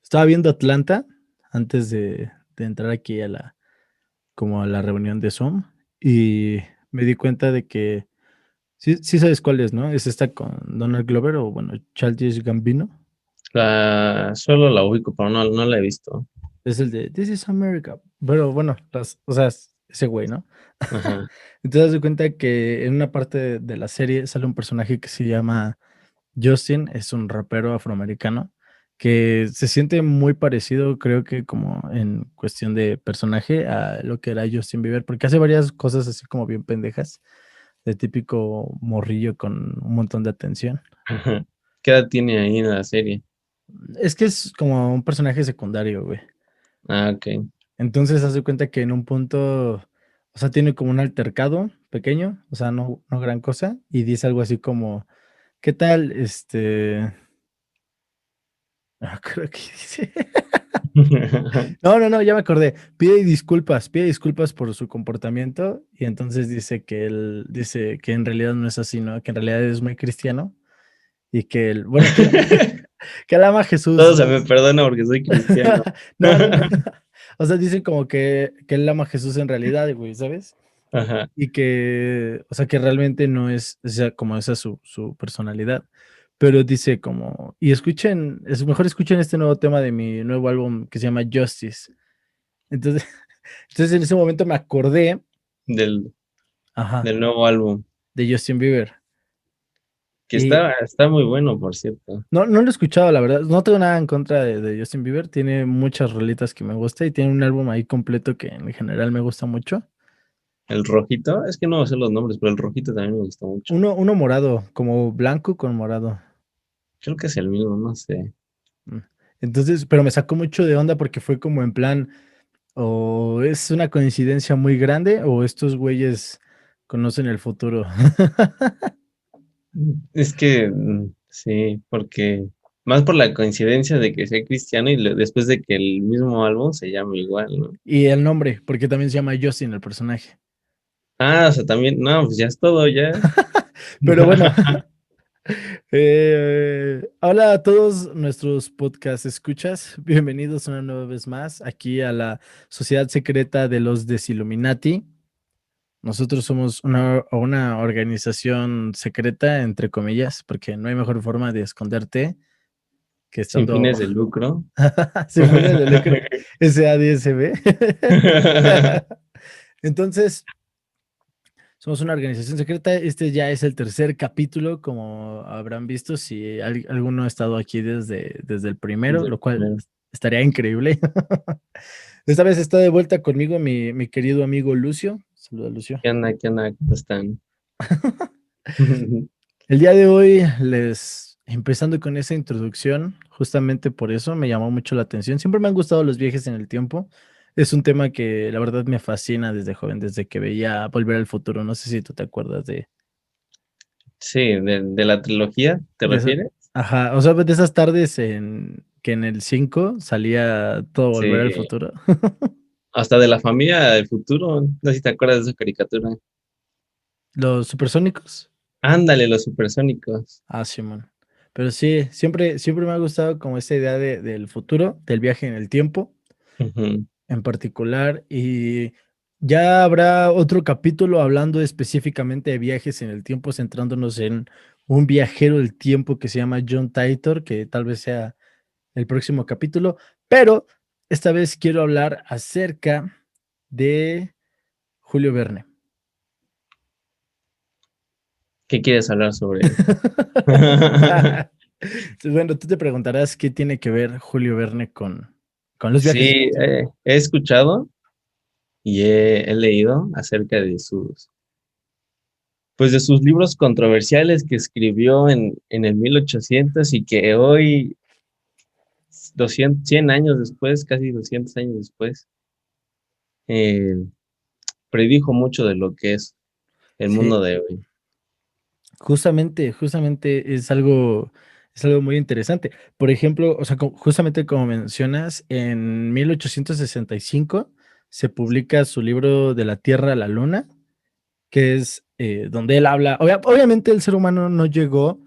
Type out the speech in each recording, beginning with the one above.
Estaba viendo Atlanta antes de entrar aquí como a la reunión de Zoom y me di cuenta de que sí sabes cuál es, ¿no? Es esta con Donald Glover o bueno, Childish Gambino. Solo la ubico, pero no la he visto. Es el de This is America. Pero bueno, o sea, ese güey, ¿no? Ajá. Entonces, das cuenta que en una parte de la serie sale un personaje que se llama Justin, es un rapero afroamericano que se siente muy parecido, creo que como en cuestión de personaje, a lo que era Justin Bieber, porque hace varias cosas así como bien pendejas, de típico morrillo con un montón de atención. Ajá. ¿Qué edad tiene ahí en la serie? Es que es como un personaje secundario, güey. Ah, ok. Entonces, hace cuenta que en un punto, o sea, tiene como un altercado pequeño, o sea, no gran cosa, y dice algo así como, ¿qué tal? Creo que dice. No, ya me acordé. Pide disculpas por su comportamiento, y entonces dice que él dice que en realidad no es así, ¿no? Que en realidad es muy cristiano, y que él, bueno, que él ama a Todo Jesús. se me perdona porque soy cristiano. No. O sea, dicen como que él ama a Jesús en realidad, güey, ¿sabes? Ajá. Y que, o sea, que realmente no es, o sea, como esa su personalidad. Pero dice como, y escuchen, es mejor escuchen este nuevo tema de mi nuevo álbum que se llama Justice. Entonces, entonces en ese momento me acordé, Del, ajá, del nuevo álbum. de Justin Bieber. Que Y está muy bueno, por cierto. no lo he escuchado, la verdad. No tengo nada en contra de Justin Bieber. Tiene muchas rolitas que me gusta y tiene un álbum ahí completo que en general me gusta mucho. El rojito, es que no sé los nombres, pero el rojito también me gustó mucho. Uno morado, como blanco con morado. Creo que es el mismo, no sé. Mm. Entonces, pero me sacó mucho de onda porque fue como en plan, o es una coincidencia muy grande o estos güeyes conocen el futuro. Es que sí, porque más por la coincidencia de que sea cristiano y después de que el mismo álbum se llama igual, ¿no? Y el nombre, porque también se llama Justin el personaje. Ah, o sea, también, no, pues ya es todo, ya. Pero bueno, hola a todos nuestros podcast escuchas. Bienvenidos una nueva vez más aquí a la Sociedad Secreta de los Desilluminati. Nosotros somos una organización secreta, entre comillas, porque no hay mejor forma de esconderte que Sin estando fines de lucro. sin fines de lucro, SADSB. Entonces, somos una organización secreta. Este ya es el tercer capítulo, como habrán visto, si alguno ha estado aquí desde el primero, Desde lo el cual primero. estaría increíble. Esta vez está de vuelta conmigo mi querido amigo Lucio. Saluda, Lucio. ¿Qué onda? ¿Qué onda? ¿Cómo están? El día de hoy, empezando con esa introducción, justamente por eso me llamó mucho la atención. Siempre me han gustado los viajes en el tiempo. Es un tema que la verdad me fascina desde joven, desde que veía Volver al Futuro. No sé si tú te acuerdas Sí, de la trilogía, ¿te de eso. refieres? Ajá, o sea, de esas tardes que en el 5 salía todo Volver al Sí, Futuro. hasta de la familia del futuro, no sé si te acuerdas de esa caricatura. Los supersónicos. Ándale, los supersónicos. Ah, Simón. Pero sí, siempre me ha gustado como esa idea del futuro, del viaje en el tiempo. Ujú. En particular y ya habrá otro capítulo hablando específicamente de viajes en el tiempo, centrándonos en un viajero del tiempo que se llama John Titor, que tal vez sea el próximo capítulo, pero esta vez quiero hablar acerca de Julio Verne. ¿Qué quieres hablar sobre él? Bueno, tú te preguntarás qué tiene que ver Julio Verne con los viajes en el Sí, tiempo. he escuchado y he leído acerca de pues de sus libros controversiales que escribió en el 1800 y que hoy, 100 años después, casi 200 años después, eh, predijo mucho de lo que es el Sí, mundo de hoy. justamente es algo muy interesante. Por ejemplo, o sea, justamente como mencionas, en 1865 se publica su libro De la Tierra a la Luna, que es donde él habla. Obviamente el ser humano no llegó,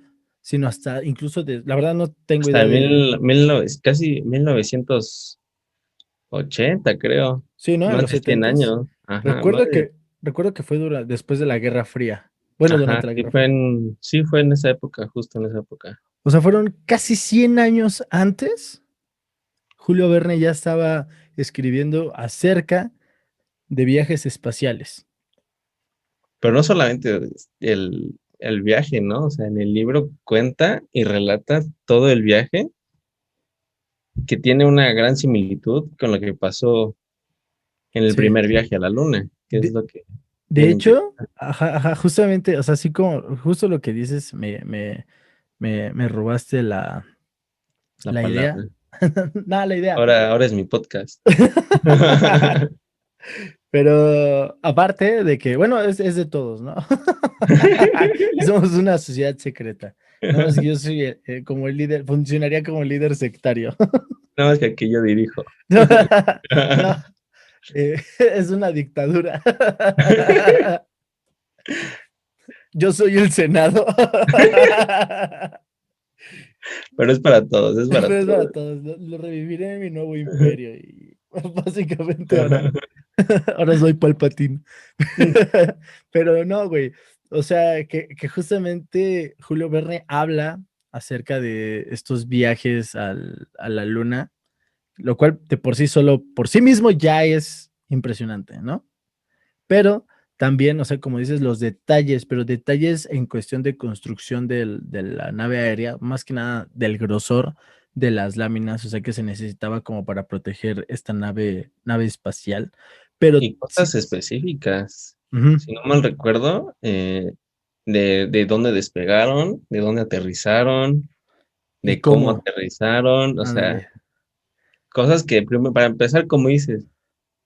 sino hasta incluso la verdad no tengo idea hasta de, casi 1980, creo. sí, ¿no? En Más los de 100 setentas. años. Ajá, más Recuerdo de, que, recuerdo que fue después de la Guerra Fría. Bueno, ajá, durante la Guerra Fría. sí fue en esa época, justo en esa época. O sea, fueron casi 100 años antes. Julio Verne ya estaba escribiendo acerca de viajes espaciales. Pero no solamente el viaje, ¿no? O sea, en el libro cuenta y relata todo el viaje, que tiene una gran similitud con lo que pasó en el Sí. primer viaje a la luna, que es De, lo que de bien hecho, interesante, ajá, justamente, o sea, así como justo lo que dices, me robaste la la idea. palabra. Nada, la idea. Ahora es mi podcast. Pero aparte de que, bueno, es de todos, ¿no? Somos una sociedad secreta. Nada más que yo soy como el líder, funcionaría como líder sectario. Nada más que aquí yo dirijo. No, es una dictadura. Yo soy el Senado. Pero es para todos, es para Pero es para todos. todos. Lo reviviré en mi nuevo imperio. Y básicamente ahora soy Palpatine. Pero no, güey. O sea, que justamente Julio Verne habla acerca de estos viajes a la luna, lo cual de por sí solo, por sí mismo ya es impresionante, ¿no? Pero también, o sea, como dices, los detalles, pero detalles en cuestión de construcción de la nave aérea, más que nada del grosor de las láminas, o sea, que se necesitaba como para proteger esta nave espacial. Pero Y sí, cosas específicas. ujú. Si no mal recuerdo, de dónde despegaron, de dónde aterrizaron, ¿Y de cómo cómo? aterrizaron, o sea, Ándale. cosas que para empezar, como dices,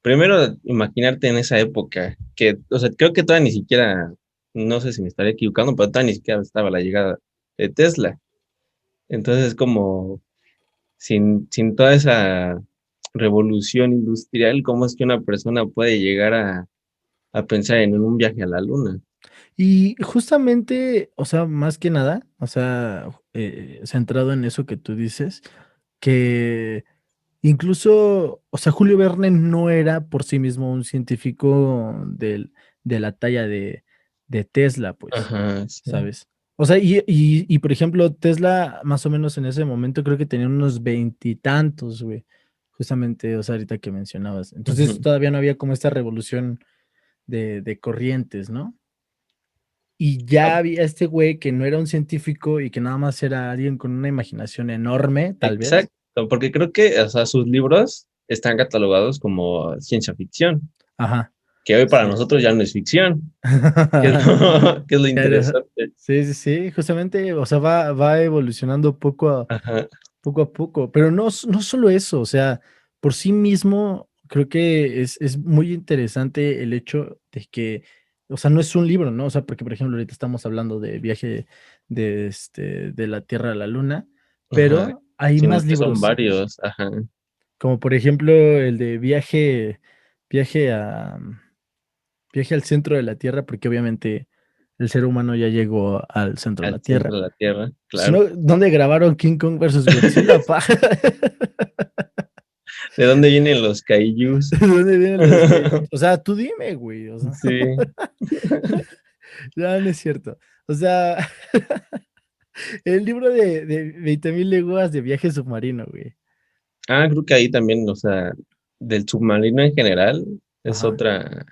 primero imaginarte en esa época, que, o sea, creo que todavía ni siquiera, no sé si me estaré equivocando, pero todavía ni siquiera estaba la llegada de Tesla. Entonces, como sin toda esa revolución industrial, ¿cómo es que una persona puede llegar a pensar en un viaje a la luna? Y justamente, o sea, más que nada, o sea, centrado en eso que tú dices, que incluso, o sea, Julio Verne no era por sí mismo un científico de la talla de Tesla, pues, Ajá, sí. ¿sabes? O sea, por ejemplo, Tesla, más o menos en ese momento, creo que tenía unos veintitantos, güey. Justamente, o sea, ahorita que mencionabas. Entonces Ujú. todavía no había como esta revolución de corrientes, ¿no? Y ya había este güey que no era un científico y que nada más era alguien con una imaginación enorme, tal vez. Exacto, porque creo que, o sea, sus libros están catalogados como ciencia ficción, Ajá. que hoy para Sí. nosotros ya no es ficción, que es que es lo Claro. interesante. Sí, sí, sí, justamente, o sea, va evolucionando Ajá, poco a poco, pero no, no solo eso, o sea, por sí mismo creo que es muy interesante el hecho de que, o sea, no es un libro, ¿no? O sea, porque, por ejemplo, ahorita estamos hablando de viaje de la Tierra a la Luna, ajá, pero hay sino más que son libros, varios, ajá. como por ejemplo el de viaje a, viaje al centro de la Tierra, porque obviamente el ser humano ya llegó al centro de la Al Tierra. centro de la Tierra, Si claro. no, ¿dónde grabaron King Kong versus Godzilla, pa? ¿De dónde vienen los kaijus? ¿Dónde vienen los que? O sea, tú dime, güey. O sea, Sí. no, no es cierto. O sea, el libro de 20.000 leguas de viaje submarino, güey. Ah, creo que ahí también, o sea, del submarino en general, es Ajá. otra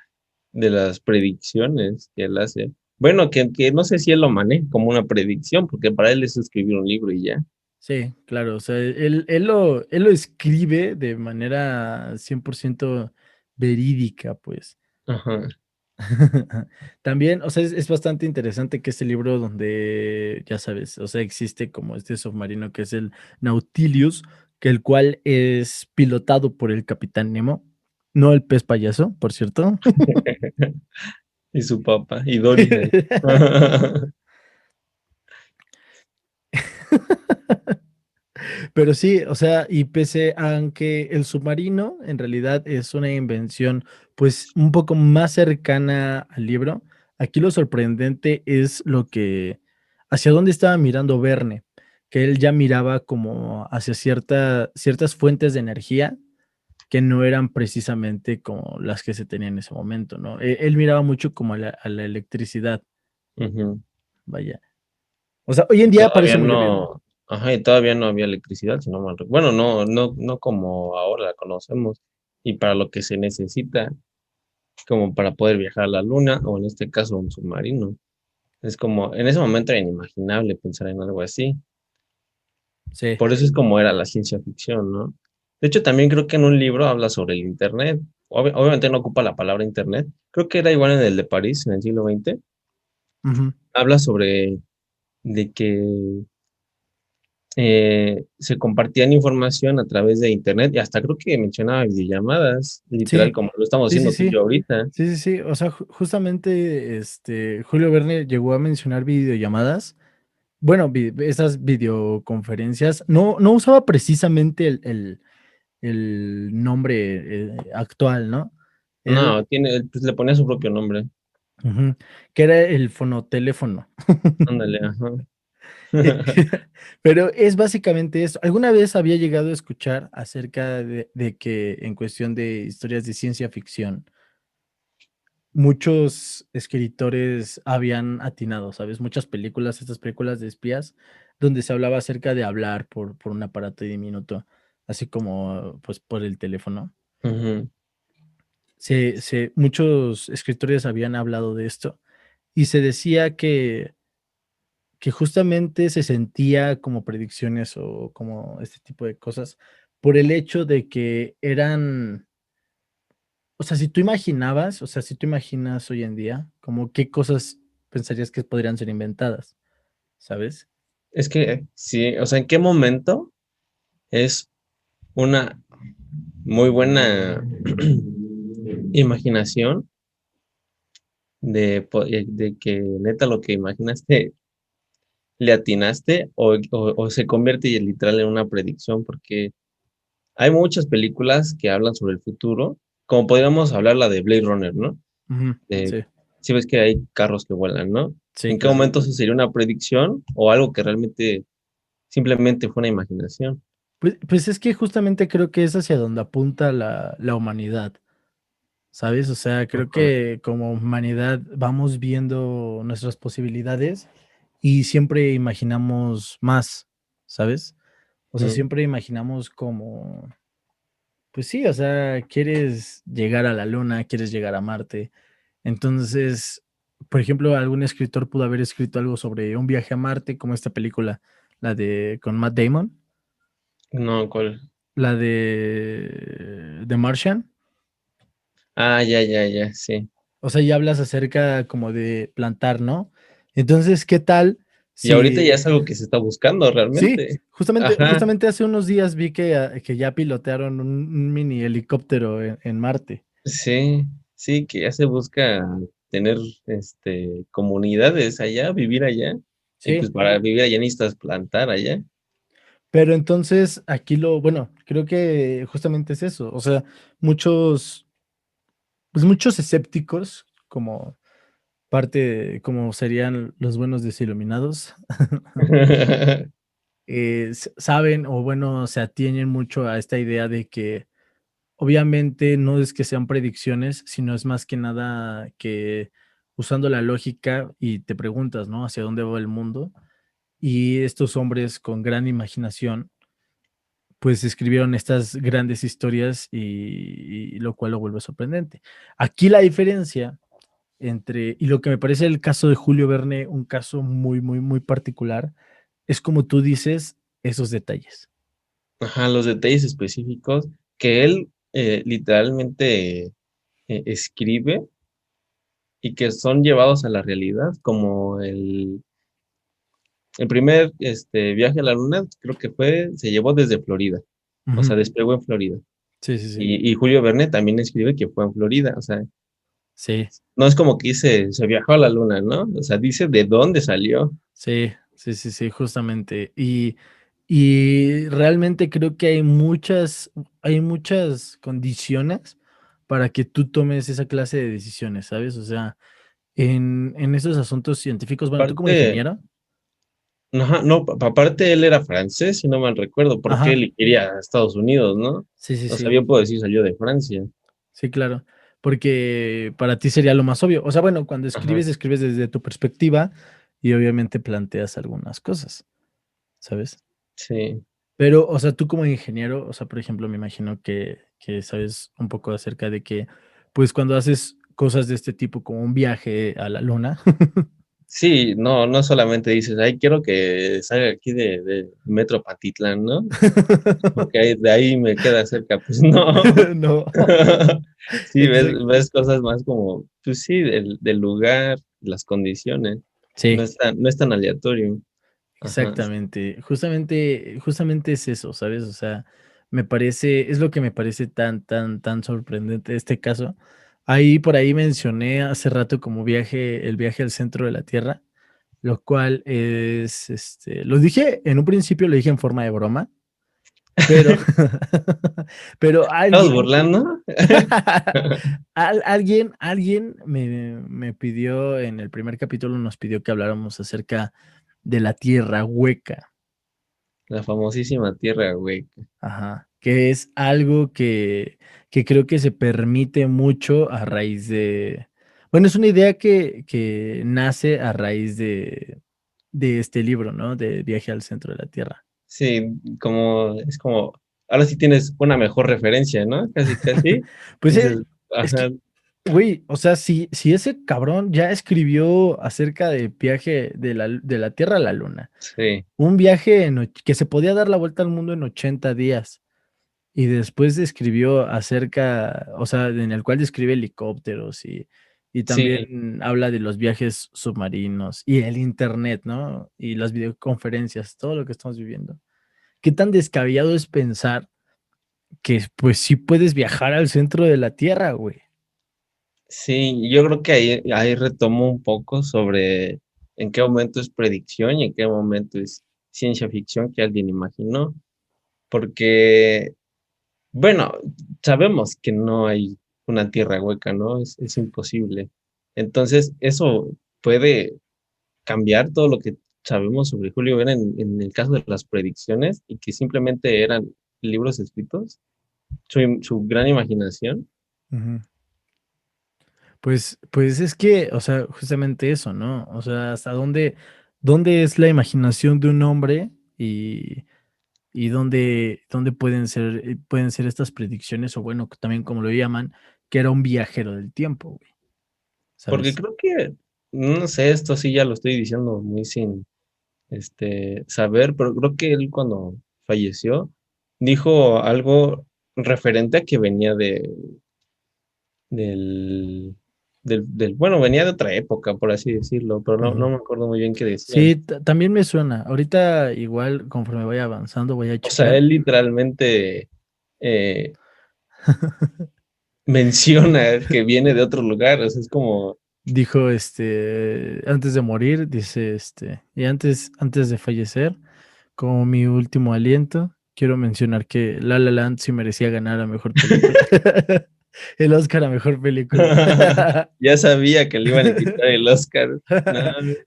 de las predicciones que él hace. Bueno, que no sé si él lo maneja como una predicción, porque para él es escribir un libro y ya. Sí, claro. O sea, él lo escribe de manera 100% verídica, pues. Ajá. También, o sea, es bastante interesante que este libro donde, ya sabes, o sea, existe como este submarino que es el Nautilus, que el cual es pilotado por el Capitán Nemo, no el pez payaso, por cierto. Y su papá, y Dory. Ahí. Pero sí, o sea, y pese a que el submarino en realidad es una invención pues un poco más cercana al libro, aquí lo sorprendente es lo que hacia dónde estaba mirando Verne, que él ya miraba como hacia ciertas fuentes de energía que no eran precisamente como las que se tenían en ese momento, ¿no? Él miraba mucho como a la electricidad, Ujú. vaya. O sea, hoy en Y día parece todavía muy obvio, ¿no? no, ajá, y todavía no había electricidad, si no mal bueno, no como ahora la conocemos, y para lo que se necesita, como para poder viajar a la luna, o en este caso un submarino. Es como, en ese momento era inimaginable pensar en algo así. Sí. Por eso es como era la ciencia ficción, ¿no? De hecho, también creo que en un libro habla sobre el Internet. Obviamente no ocupa la palabra Internet. Creo que era igual en el de París, en el siglo XX. Ujú. Habla sobre de que se compartían información a través de Internet y hasta creo que mencionaba videollamadas, literal, Sí, como lo estamos sí, sí, haciendo tú y sí. yo ahorita. Sí, sí, sí. O sea, justamente Julio Verne llegó a mencionar videollamadas. Bueno, esas videoconferencias. No usaba precisamente el nombre actual, ¿no? Él, No, pues le ponía su propio nombre. ujú, que era el fonoteléfono. Ándale, ajá. Eh, Pero es básicamente eso. ¿Alguna vez había llegado a escuchar acerca de que en cuestión de historias de ciencia ficción, muchos escritores habían atinado, ¿sabes? Muchas películas, estas películas de espías, donde se hablaba acerca de hablar por un aparato diminuto, así como pues por el teléfono. Ujú. Muchos escritores habían hablado de esto y se decía que justamente se sentía como predicciones o como este tipo de cosas por el hecho de que eran, o sea, si tú imaginabas, o sea, si tú imaginas hoy en día, como qué cosas pensarías que podrían ser inventadas, ¿sabes? Es que sí, o sea, ¿en qué momento es una muy buena imaginación de que neta lo que imaginaste le atinaste o se convierte literal en una predicción? Porque hay muchas películas que hablan sobre el futuro, como podríamos hablar la de Blade Runner, ¿no? Ujú, De, sí, si ves que hay carros que vuelan, ¿no? sí, ¿En qué claro. momento eso sería una predicción o algo que realmente simplemente fue una imaginación? Pues es que justamente creo que es hacia donde apunta la humanidad, ¿sabes? O sea, creo Ajá. que como humanidad vamos viendo nuestras posibilidades y siempre imaginamos más, ¿sabes? O sea, Ujú. siempre imaginamos como, pues sí, o sea, quieres llegar a la luna, quieres llegar a Marte. Entonces, por ejemplo, algún escritor pudo haber escrito algo sobre un viaje a Marte, como esta película, la de con Matt Damon, No, ¿cuál? la de The Martian. Ah, ya, ya, ya, sí. O sea, ya hablas acerca como de plantar, ¿no? Entonces, ¿qué tal Y ahorita ya si es algo que se está buscando sí, realmente. justamente, Ajá, justamente hace unos días vi que ya pilotearon un mini helicóptero en Marte. sí, sí, que ya se busca tener, comunidades allá, vivir allá. Y Sí, pues para vivir allá necesitas plantar allá. pero entonces aquí bueno, creo que justamente es eso. O sea, muchos, pues muchos escépticos, como como serían los buenos desiluminados, saben o bueno, se atienen mucho a esta idea de que obviamente no es que sean predicciones, sino es más que nada que usando la lógica y te preguntas, ¿no? ¿Hacia dónde va el mundo? Y estos hombres con gran imaginación, pues escribieron estas grandes historias y lo cual lo vuelve sorprendente. Aquí la diferencia y lo que me parece el caso de Julio Verne, un caso muy, muy, muy particular, es como tú dices, esos detalles. Ajá, los detalles específicos que él literalmente escribe y que son llevados a la realidad, como el primer viaje a la luna, creo que se llevó desde Florida, o Ujú. sea, despegó en Florida. Sí, sí, sí. Y Julio Verne también escribe que fue en Florida, o sea, Sí, no es como que dice, se viajó a la luna, ¿no? O sea, dice de dónde salió. sí, sí, sí, sí, justamente. Y realmente creo que hay muchas condiciones para que tú tomes esa clase de decisiones, ¿sabes? O sea, en esos asuntos científicos, bueno, tú como Aparte, ingeniero. Ajá, no, aparte él era francés, si no mal recuerdo, porque Ajá, él iría a Estados Unidos, ¿no? sí, sí, O sea, sí, bien puedo decir, salió de Francia. sí, claro, porque para ti sería lo más obvio. O sea, bueno, cuando Ajá, escribes, escribes desde tu perspectiva y obviamente planteas algunas cosas, ¿sabes? sí. Pero, o sea, tú como ingeniero, o sea, por ejemplo, me imagino que sabes un poco acerca de que, pues, cuando haces cosas de este tipo, como un viaje a la luna. Sí, no, no solamente dices: "Ay, quiero que salga aquí de Metro Patitlán", ¿no? Porque ahí de ahí me queda cerca, pues no. No, Sí, exacto. ves cosas más como, pues sí, del lugar, las condiciones. Sí, No es tan aleatorio. Ajá. exactamente. Justamente es eso, ¿sabes? O sea, me parece, es lo que me parece tan sorprendente este caso. Ahí por ahí mencioné hace rato como viaje, el viaje al centro de la Tierra, lo cual es, lo dije en un principio, lo dije en forma de broma, pero, pero ¿Estabas alguien, burlando? alguien me pidió en el primer capítulo, nos pidió que habláramos acerca de la Tierra hueca. La famosísima tierra hueca. Ajá, que es algo que creo que se permite mucho a raíz de, bueno, es una idea que nace a raíz de este libro, ¿no? De Viaje al centro de la Tierra. Sí, es como, ahora sí tienes una mejor referencia, ¿no? Casi, casi. Pues Dices, es ajá, que, güey, o sea, si ese cabrón ya escribió acerca de viaje de la Tierra a la Luna, sí, un viaje que se podía dar la vuelta al mundo en 80 días. Y después describió acerca, o sea, en el cual describe helicópteros y sí, también habla de los viajes submarinos y el internet, ¿no? Y las videoconferencias, todo lo que estamos viviendo. ¿Qué tan descabellado es pensar que pues sí puedes viajar al centro de la Tierra, güey? sí, yo creo que ahí retomo un poco sobre en qué momento es predicción y en qué momento es ciencia ficción que alguien imaginó, porque, bueno, sabemos que no hay una tierra hueca, ¿no? Es imposible. Entonces, eso puede cambiar todo lo que sabemos sobre Julio Verne en el caso de las predicciones y que simplemente eran libros escritos, su gran imaginación. Ujú. Pues es que, o sea, justamente eso, ¿no? O sea, hasta dónde es la imaginación de un hombre y dónde pueden ser estas predicciones, o bueno, también como lo llaman, que era un viajero del tiempo, güey, Porque ¿sabes? creo que, no sé, esto sí ya lo estoy diciendo muy sin saber, pero creo que él cuando falleció dijo algo referente a que venía del, bueno, venía de otra época, por así decirlo, pero no Ujú. me acuerdo muy bien qué decía. Sí, también me suena. Ahorita igual, conforme vaya avanzando, voy a O sea, checar. él literalmente eh, menciona que viene de otro lugar, o sea, es como, Dijo, antes de morir, dice, y antes de fallecer, como mi último aliento, quiero mencionar que La La Land sí merecía ganar a mejor película. El Oscar a mejor película. ya sabía que le iban a quitar el Oscar.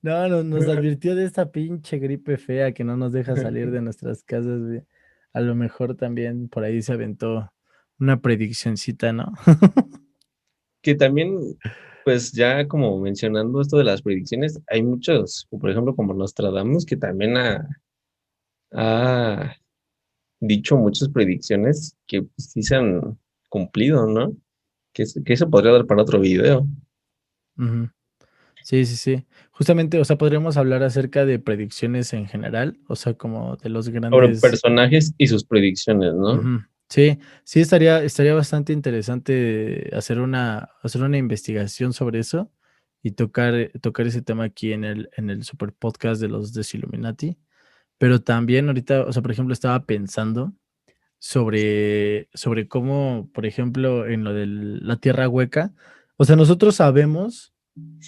No, No, nos advirtió de esta pinche gripe fea que no nos deja salir de nuestras casas, güey. A lo mejor también por ahí se aventó una prediccioncita, ¿no? que también, pues ya como mencionando esto de las predicciones, hay muchos, por ejemplo, como Nostradamus, que también ha dicho muchas predicciones que pues, sí se han cumplido, ¿no? Que eso podría dar para otro video. Ujú. Sí, sí, sí. Justamente, o sea, podríamos hablar acerca de predicciones en general, o sea, como de los Sobre grandes. personajes y sus predicciones, ¿no? Ujú. Sí, sí, estaría bastante interesante hacer una investigación sobre eso y tocar ese tema aquí en el super podcast de los Desilluminati. Pero también ahorita, o sea, por ejemplo, estaba pensando sobre cómo, por ejemplo, en lo de la tierra hueca, o sea, nosotros sabemos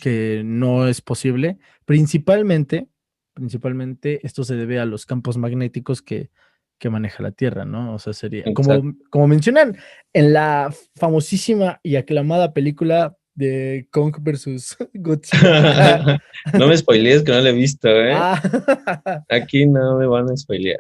que no es posible, principalmente, principalmente esto se debe a los campos magnéticos que maneja la Tierra, ¿no? O sea, sería, Exacto. como mencionan en la famosísima y aclamada película de Kong versus Godzilla. Ah, No me spoilees que no lo he visto, ¿eh? ah. Aquí no me van a spoilear.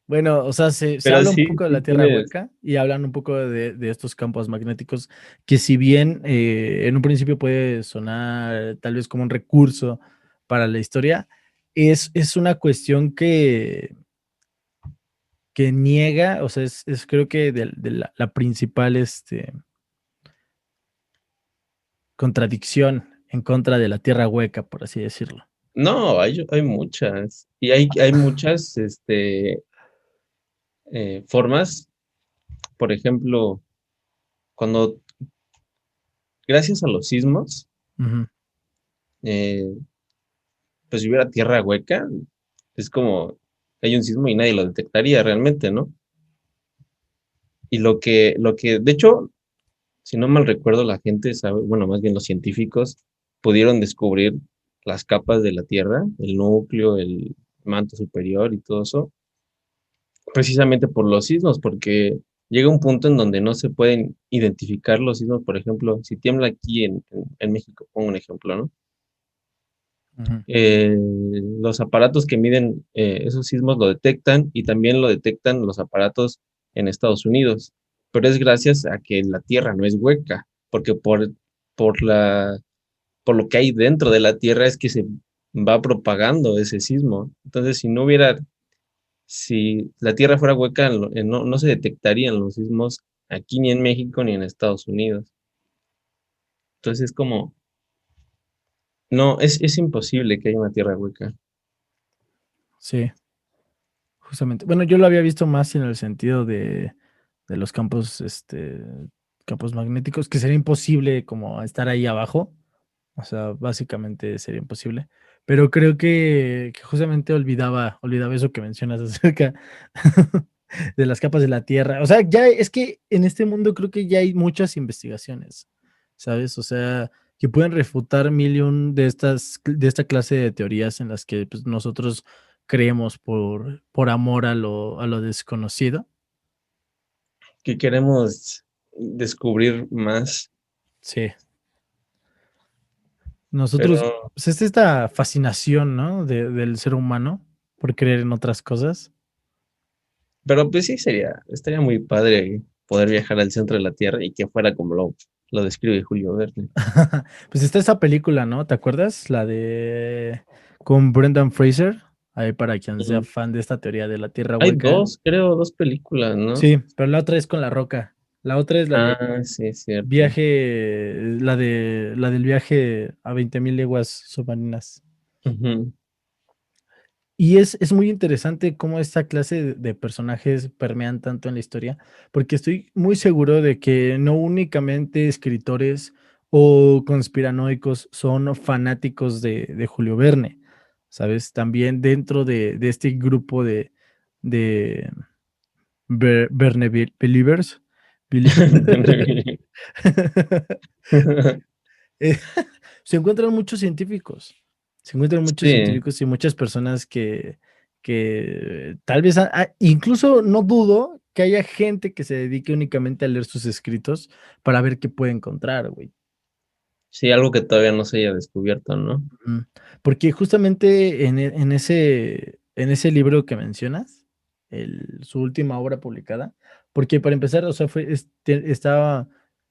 Bueno, o sea, se Pero habla un sí, poco de sí la Tierra tienes. hueca y hablan un poco de estos campos magnéticos que si bien en un principio puede sonar tal vez como un recurso para la historia, es una cuestión que niega, o sea, es creo que de la principal contradicción en contra de la Tierra hueca, por así decirlo. No, hay muchas. Y hay muchas formas. Por ejemplo, cuando, gracias a los sismos, Ujú, eh, pues si hubiera tierra hueca, es como hay un sismo y nadie lo detectaría realmente, ¿no? Y de hecho, si no mal recuerdo, la gente sabe, bueno, más bien los científicos pudieron descubrir las capas de la Tierra, el núcleo, el manto superior y todo eso, precisamente por los sismos, porque llega un punto en donde no se pueden identificar los sismos, por ejemplo, si tiembla aquí en México, pongo un ejemplo, ¿no? ujú, Los aparatos que miden esos sismos lo detectan y también lo detectan los aparatos en Estados Unidos, pero es gracias a que la Tierra no es hueca, porque por por lo que hay dentro de la Tierra es que se va propagando ese sismo. Entonces, si la Tierra fuera hueca, no se detectarían los sismos aquí ni en México ni en Estados Unidos. Entonces es como, no, es imposible que haya una Tierra hueca. sí, justamente. Bueno, yo lo había visto más en el sentido de los campos, campos magnéticos, que sería imposible como estar ahí abajo. O sea, básicamente sería imposible. Pero creo que justamente olvidaba eso que mencionas acerca de las capas de la Tierra. O sea, ya es que en este mundo creo que ya hay muchas investigaciones, ¿sabes? O sea, que pueden refutar mil y un de esta clase de teorías en las que pues, nosotros creemos por amor a lo desconocido. Que queremos descubrir más, Sí. Nosotros, pero, pues es esta fascinación, ¿no? Del ser humano por creer en otras cosas. pero pues sí estaría muy padre poder viajar al centro de la Tierra y que fuera como lo describe Julio Verne. Pues está esa película, ¿no? ¿Te acuerdas? La de con Brendan Fraser. Ahí para quien sea Mm, fan de esta teoría de la Tierra Hay hueca. dos, creo, dos películas, ¿no? Sí, pero la otra es con La Roca. La otra es la de Ah, sí, es cierto. viaje, la del viaje a 20.000 leguas submarinas. Ujú. Y es muy interesante cómo esta clase de personajes permean tanto en la historia, porque estoy muy seguro de que no únicamente escritores o conspiranoicos son fanáticos de Julio Verne, ¿sabes? También dentro de este grupo de Verne Believers, belie- eh, se encuentran muchos científicos. Se encuentran muchos Sí, científicos y muchas personas que tal vez, incluso no dudo que haya gente que se dedique únicamente a leer sus escritos para ver qué puede encontrar, güey. sí, algo que todavía no se haya descubierto, ¿no? Ujú. Porque justamente en ese libro que mencionas, su última obra publicada, porque para empezar, o sea, estaba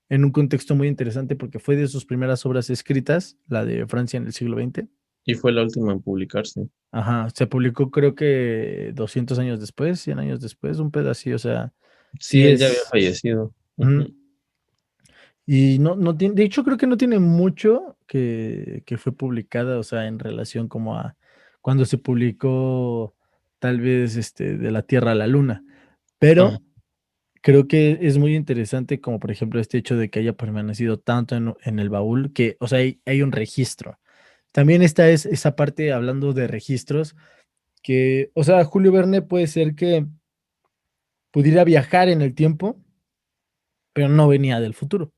en un contexto muy interesante porque fue de sus primeras obras escritas, la de Francia en el siglo XX. Y fue la última en publicarse. Ajá, se publicó creo que 200 años después, 100 años después, un pedacito, o sea, Sí, sí él ya había es. fallecido. Ujú. Ujú. Y no tiene, de hecho, creo que no tiene mucho que fue publicada, o sea, en relación como a cuando se publicó tal vez de la Tierra a la Luna. Ah, Pero creo que es muy interesante, como por ejemplo este hecho de que haya permanecido tanto en el baúl, que, o sea, hay un registro. También esta es esa parte hablando de registros, que, o sea, Julio Verne puede ser que pudiera viajar en el tiempo, pero no venía del futuro,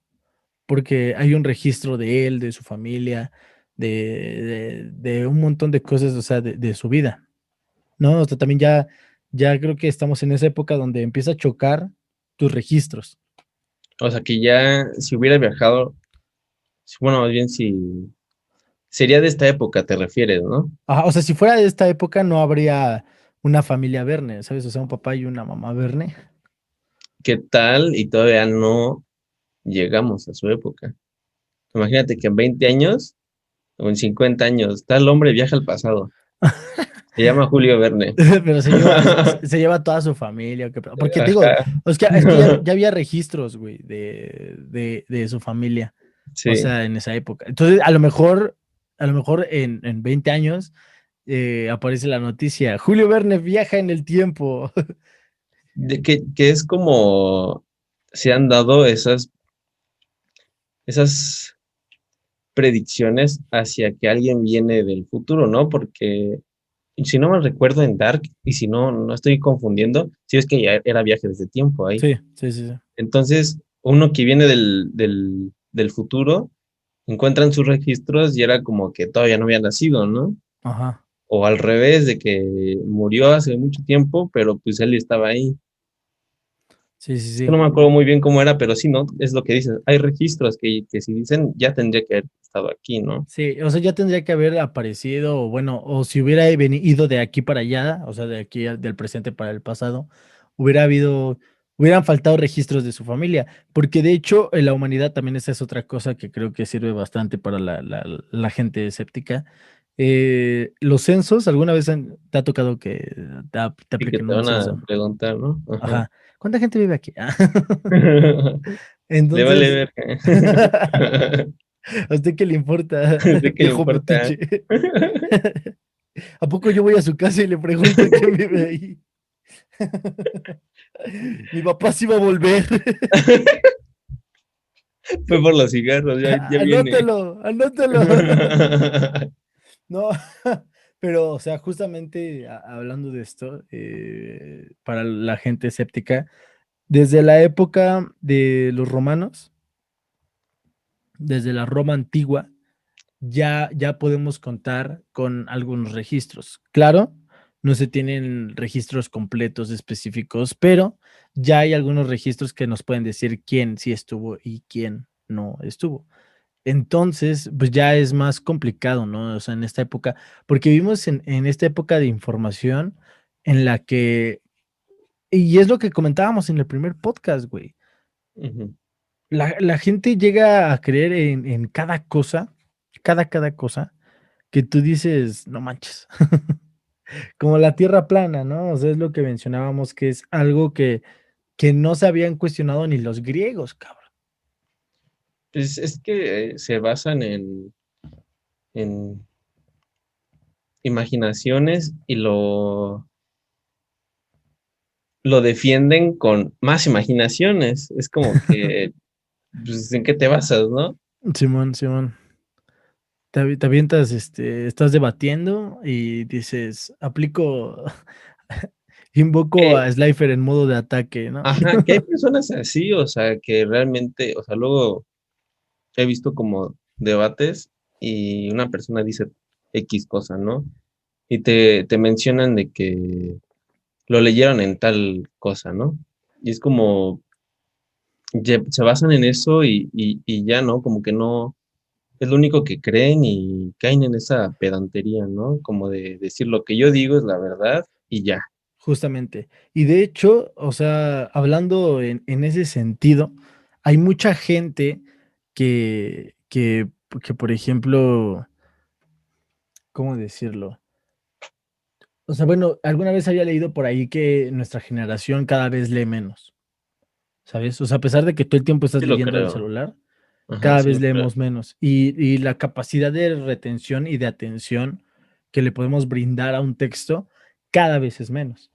porque hay un registro de él, de su familia, de un montón de cosas, o sea, de su vida, ¿no? O sea, también ya creo que estamos en esa época donde empieza a chocar tus registros. o sea que ya, si hubiera viajado Bueno, más bien si sería de esta época, te refieres, ¿no? Ajá, o sea, si fuera de esta época no habría una familia Verne, ¿sabes? O sea, un papá y una mamá Verne. ¿Qué tal? Y todavía no llegamos a su época. Imagínate que en 20 años o en 50 años, tal hombre viaja al pasado. Se llama Julio Verne. Pero se lleva toda su familia. Porque te digo, Ajá. es que ya había registros, güey, de su familia. O Sí. sea, en esa época. Entonces, a lo mejor en 20 años aparece la noticia: Julio Verne viaja en el tiempo. Que es como se han dado esas predicciones hacia que alguien viene del futuro, ¿no? Porque si no me recuerdo en Dark, y si no, no estoy confundiendo, si es que ya era viaje desde tiempo ahí. Sí, sí, sí, sí. Entonces, uno que viene del futuro, encuentran sus registros y era como que todavía no había nacido, ¿no? Ajá. O al revés, de que murió hace mucho tiempo, pero pues él estaba ahí. Sí, sí, Es que sí. no me acuerdo muy bien cómo era, pero sí, ¿no? Es lo que dices. Hay registros que si dicen, ya tendría que haber estado aquí, ¿no? Sí, o sea, ya tendría que haber aparecido, o bueno, o si hubiera ido de aquí para allá, o sea, de aquí del presente para el pasado, hubieran faltado registros de su familia, porque de hecho en la humanidad también esa es otra cosa que creo que sirve bastante para la gente escéptica. Los censos, ¿alguna vez te ha tocado que te Y que apliquen te un van a censo? preguntar, ¿no? Ajá. Ajá. ¿Cuánta gente vive aquí? Le vale Entonces, ver. ¿a usted qué le importa, ¿De qué le viejo importa? metiche? ¿A poco yo voy a su casa y le pregunto quién vive ahí? Mi papá sí va a volver. Fue por los cigarros, ya viene. Anótalo, anótalo. No, pero, o sea, justamente hablando de esto, para la gente escéptica, desde la época de los romanos, desde la Roma antigua, ya podemos contar con algunos registros. Claro, no se tienen registros completos específicos, pero ya hay algunos registros que nos pueden decir quién sí estuvo y quién no estuvo. Entonces, pues ya es más complicado, ¿no? O sea, en esta época, porque vivimos en esta época de información en la que, y es lo que comentábamos en el primer podcast, güey, Ujú. la gente llega a creer en cada cosa, cada cosa, que tú dices, no manches, como la tierra plana, ¿no? O sea, es lo que mencionábamos, que es algo que no se habían cuestionado ni los griegos, cabrón. Pues es que se basan en imaginaciones y lo defienden con más imaginaciones. Es como que, pues, ¿en qué te basas, no? Simón, Simón. Te avientas, estás debatiendo y dices, invoco Que, a Slifer en modo de ataque, ¿no? ajá, que hay personas así, o sea, que realmente, o sea, luego he visto como debates y una persona dice X cosa, ¿no? Y te mencionan de que lo leyeron en tal cosa, ¿no? Y es como, se basan en eso y ya, ¿no? Como que no, es lo único que creen y caen en esa pedantería, ¿no? Como de decir lo que yo digo es la verdad y ya. Justamente. Y de hecho, o sea, hablando en ese sentido, hay mucha gente que, por ejemplo, ¿cómo decirlo? O sea, bueno, alguna vez había leído por ahí que nuestra generación cada vez lee menos, ¿sabes? O sea, a pesar de que todo el tiempo estás Sí lo leyendo el creo. celular, Ajá, cada sí vez lo creo. leemos menos. Y la capacidad de retención y de atención que le podemos brindar a un texto cada vez es menos.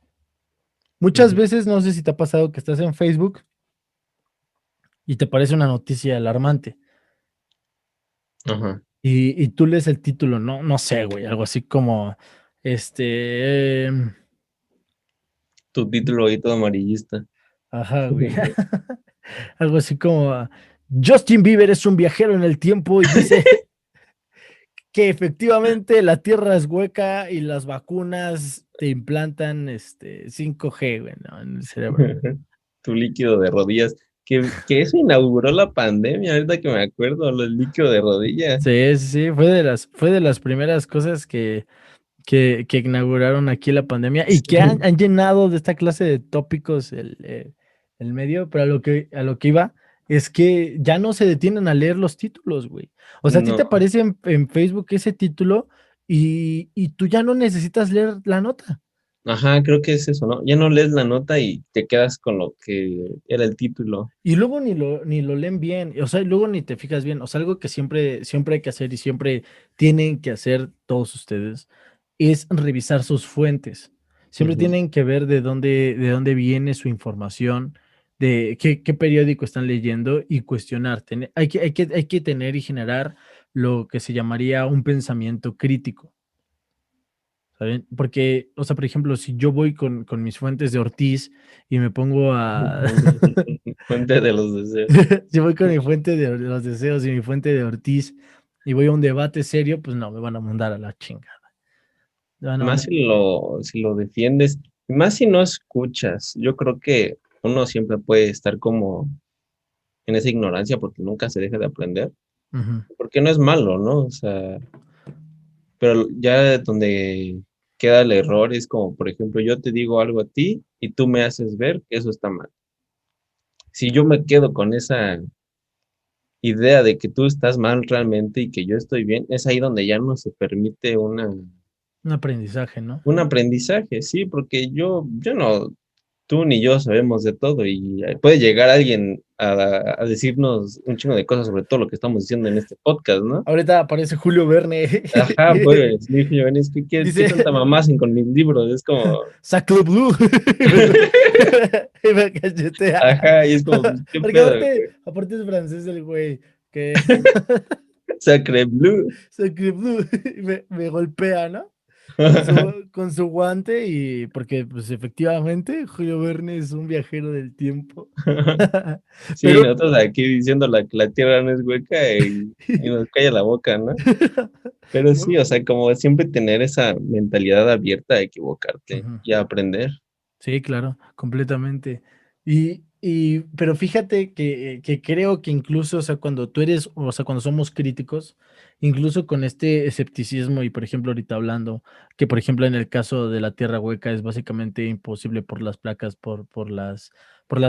Muchas Ujú. veces, no sé si te ha pasado que estás en Facebook y te parece una noticia alarmante Ajá. y tú lees el título, no sé, güey, algo así como, Tu título ahí todo amarillista. ajá, güey, algo así como, Justin Bieber es un viajero en el tiempo y dice que efectivamente la Tierra es hueca y las vacunas te implantan 5G, güey, ¿no? En el cerebro. Tu líquido de rodillas. que eso inauguró la pandemia, ahorita que me acuerdo, el líquido de rodilla. Sí, sí, sí, fue de las primeras cosas que inauguraron aquí la pandemia y que Sí. han llenado de esta clase de tópicos el medio, pero a lo que iba es que ya no se detienen a leer los títulos, güey. O sea, a ti te No, aparece en Facebook ese título y tú ya no necesitas leer la nota. ajá, creo que es eso, ¿no? Ya no lees la nota y te quedas con lo que era el título. Y luego ni lo leen bien, o sea, y luego ni te fijas bien. O sea, algo que siempre hay que hacer y siempre tienen que hacer todos ustedes es revisar sus fuentes. Siempre Ujú. tienen que ver de dónde viene su información, de qué periódico están leyendo y cuestionar. Hay que tener y generar lo que se llamaría un pensamiento crítico. ¿Saben? Porque, o sea, por ejemplo, si yo voy con mis fuentes de Ortiz y me pongo a Fuente de los deseos. si voy con mi fuente de los deseos y mi fuente de Ortiz y voy a un debate serio, pues no, me van a mandar a la chingada. Me van a Más mandar. si lo defiendes, y más si no escuchas. Yo creo que uno siempre puede estar como en esa ignorancia porque nunca se deja de aprender, Ujú, porque no es malo, ¿no? O sea, pero ya donde queda el error es como, por ejemplo, yo te digo algo a ti y tú me haces ver que eso está mal. Si yo me quedo con esa idea de que tú estás mal realmente y que yo estoy bien, es ahí donde ya no se permite un aprendizaje, ¿no? un aprendizaje, sí, porque yo no, tú ni yo sabemos de todo y puede llegar alguien a decirnos un chingo de cosas sobre todo lo que estamos diciendo en este podcast, ¿no? Ahorita aparece Julio Verne. Ajá, pues, dije yo, es que ¿qué tanta Dice, mamá hacen con mis libros? Es como, Sacre Blue. Y me cachetea. ajá, y es como, pues, ¿qué Porque pedo, güey? aparte es francés el güey. Que Sacre Blue. Sacre Blue. Y me golpea, ¿no? Con su guante y porque pues efectivamente Julio Verne es un viajero del tiempo. Sí, Pero nosotros aquí diciendo que la tierra no es hueca y nos calla la boca, ¿no? Pero sí, ¿no? o sea, como siempre tener esa mentalidad abierta a equivocarte Ujú. y a aprender. Sí, claro, completamente. Pero fíjate que creo que incluso, o sea, cuando tú eres, o sea, cuando somos críticos, incluso con este escepticismo y, por ejemplo, ahorita hablando, que por ejemplo en el caso de la tierra hueca es básicamente imposible por las placas, por las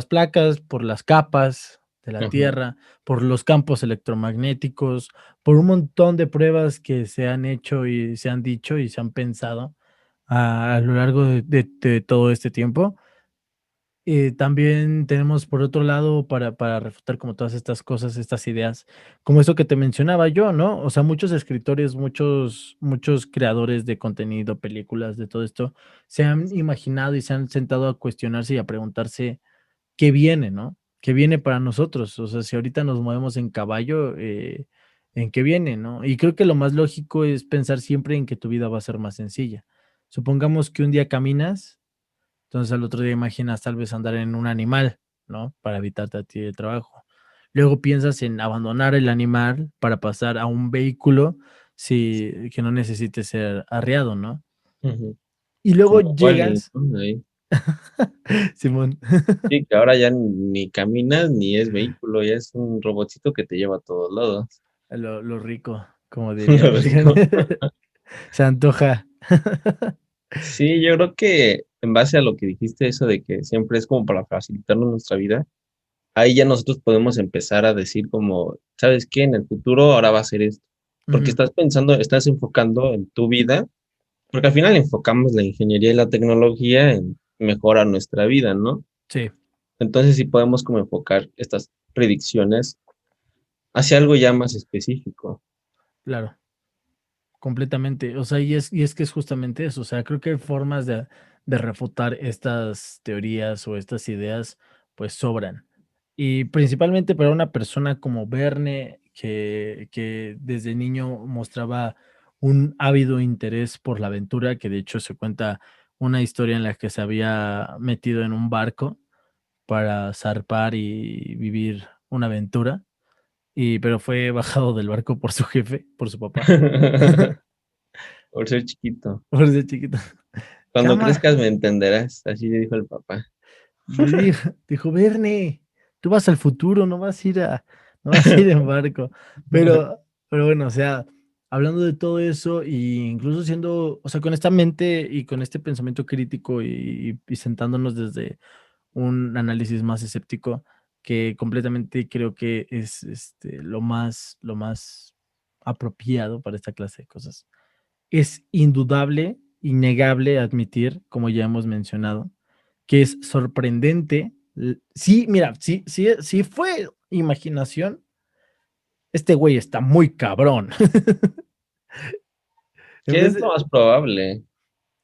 placas, por las capas de la Ajá. tierra, por los campos electromagnéticos, por un montón de pruebas que se han hecho y se han dicho y se han pensado a lo largo de todo este tiempo. También tenemos por otro lado, para refutar como todas estas cosas, estas ideas, como eso que te mencionaba yo, ¿no? O sea, muchos escritores, muchos creadores de contenido, películas, de todo esto, se han imaginado y se han sentado a cuestionarse y a preguntarse qué viene, ¿no? ¿Qué viene para nosotros? O sea, si ahorita nos movemos en caballo, ¿en qué viene, no? Y creo que lo más lógico es pensar siempre en que tu vida va a ser más sencilla. Supongamos que un día caminas, entonces al otro día imaginas tal vez andar en un animal, ¿no? Para evitarte a ti el trabajo. Luego piensas en abandonar el animal para pasar a un vehículo que no necesite ser arriado, ¿no? Ujú. Y luego Como Wall-E, llegas, ¿no? Ahí. Simón, Sí, que ahora ya ni caminas ni es vehículo, ya es un robotcito que te lleva a todos lados. lo rico, como diría Lo alguien. digo. Se antoja. Sí, yo creo que en base a lo que dijiste, eso de que siempre es como para facilitarnos nuestra vida, ahí ya nosotros podemos empezar a decir como, ¿sabes qué? En el futuro ahora va a ser esto. Porque Ujú, estás pensando, estás enfocando en tu vida, porque al final enfocamos la ingeniería y la tecnología en mejorar nuestra vida, ¿no? sí, Entonces sí podemos como enfocar estas predicciones hacia algo ya más específico. claro. Completamente, o sea, y es que es justamente eso, o sea, creo que hay formas de refutar estas teorías o estas ideas, pues sobran. Y principalmente para una persona como Verne, que desde niño mostraba un ávido interés por la aventura, que de hecho se cuenta una historia en la que se había metido en un barco para zarpar y vivir una aventura, pero fue bajado del barco por su jefe, por su papá. Por ser chiquito. Por ser chiquito. Cuando Cama, crezcas me entenderás, así le dijo el papá. le dijo, dijo, Verne, tú vas al futuro, no vas a ir en barco. Pero bueno, o sea, hablando de todo eso, y incluso siendo, o sea, con esta mente y con este pensamiento crítico y sentándonos desde un análisis más escéptico, que completamente creo que es lo más apropiado para esta clase de cosas. Es indudable, innegable admitir, como ya hemos mencionado, que es sorprendente. Sí, mira, si fue imaginación, este güey está muy cabrón. En ¿Qué vez es lo de, más probable?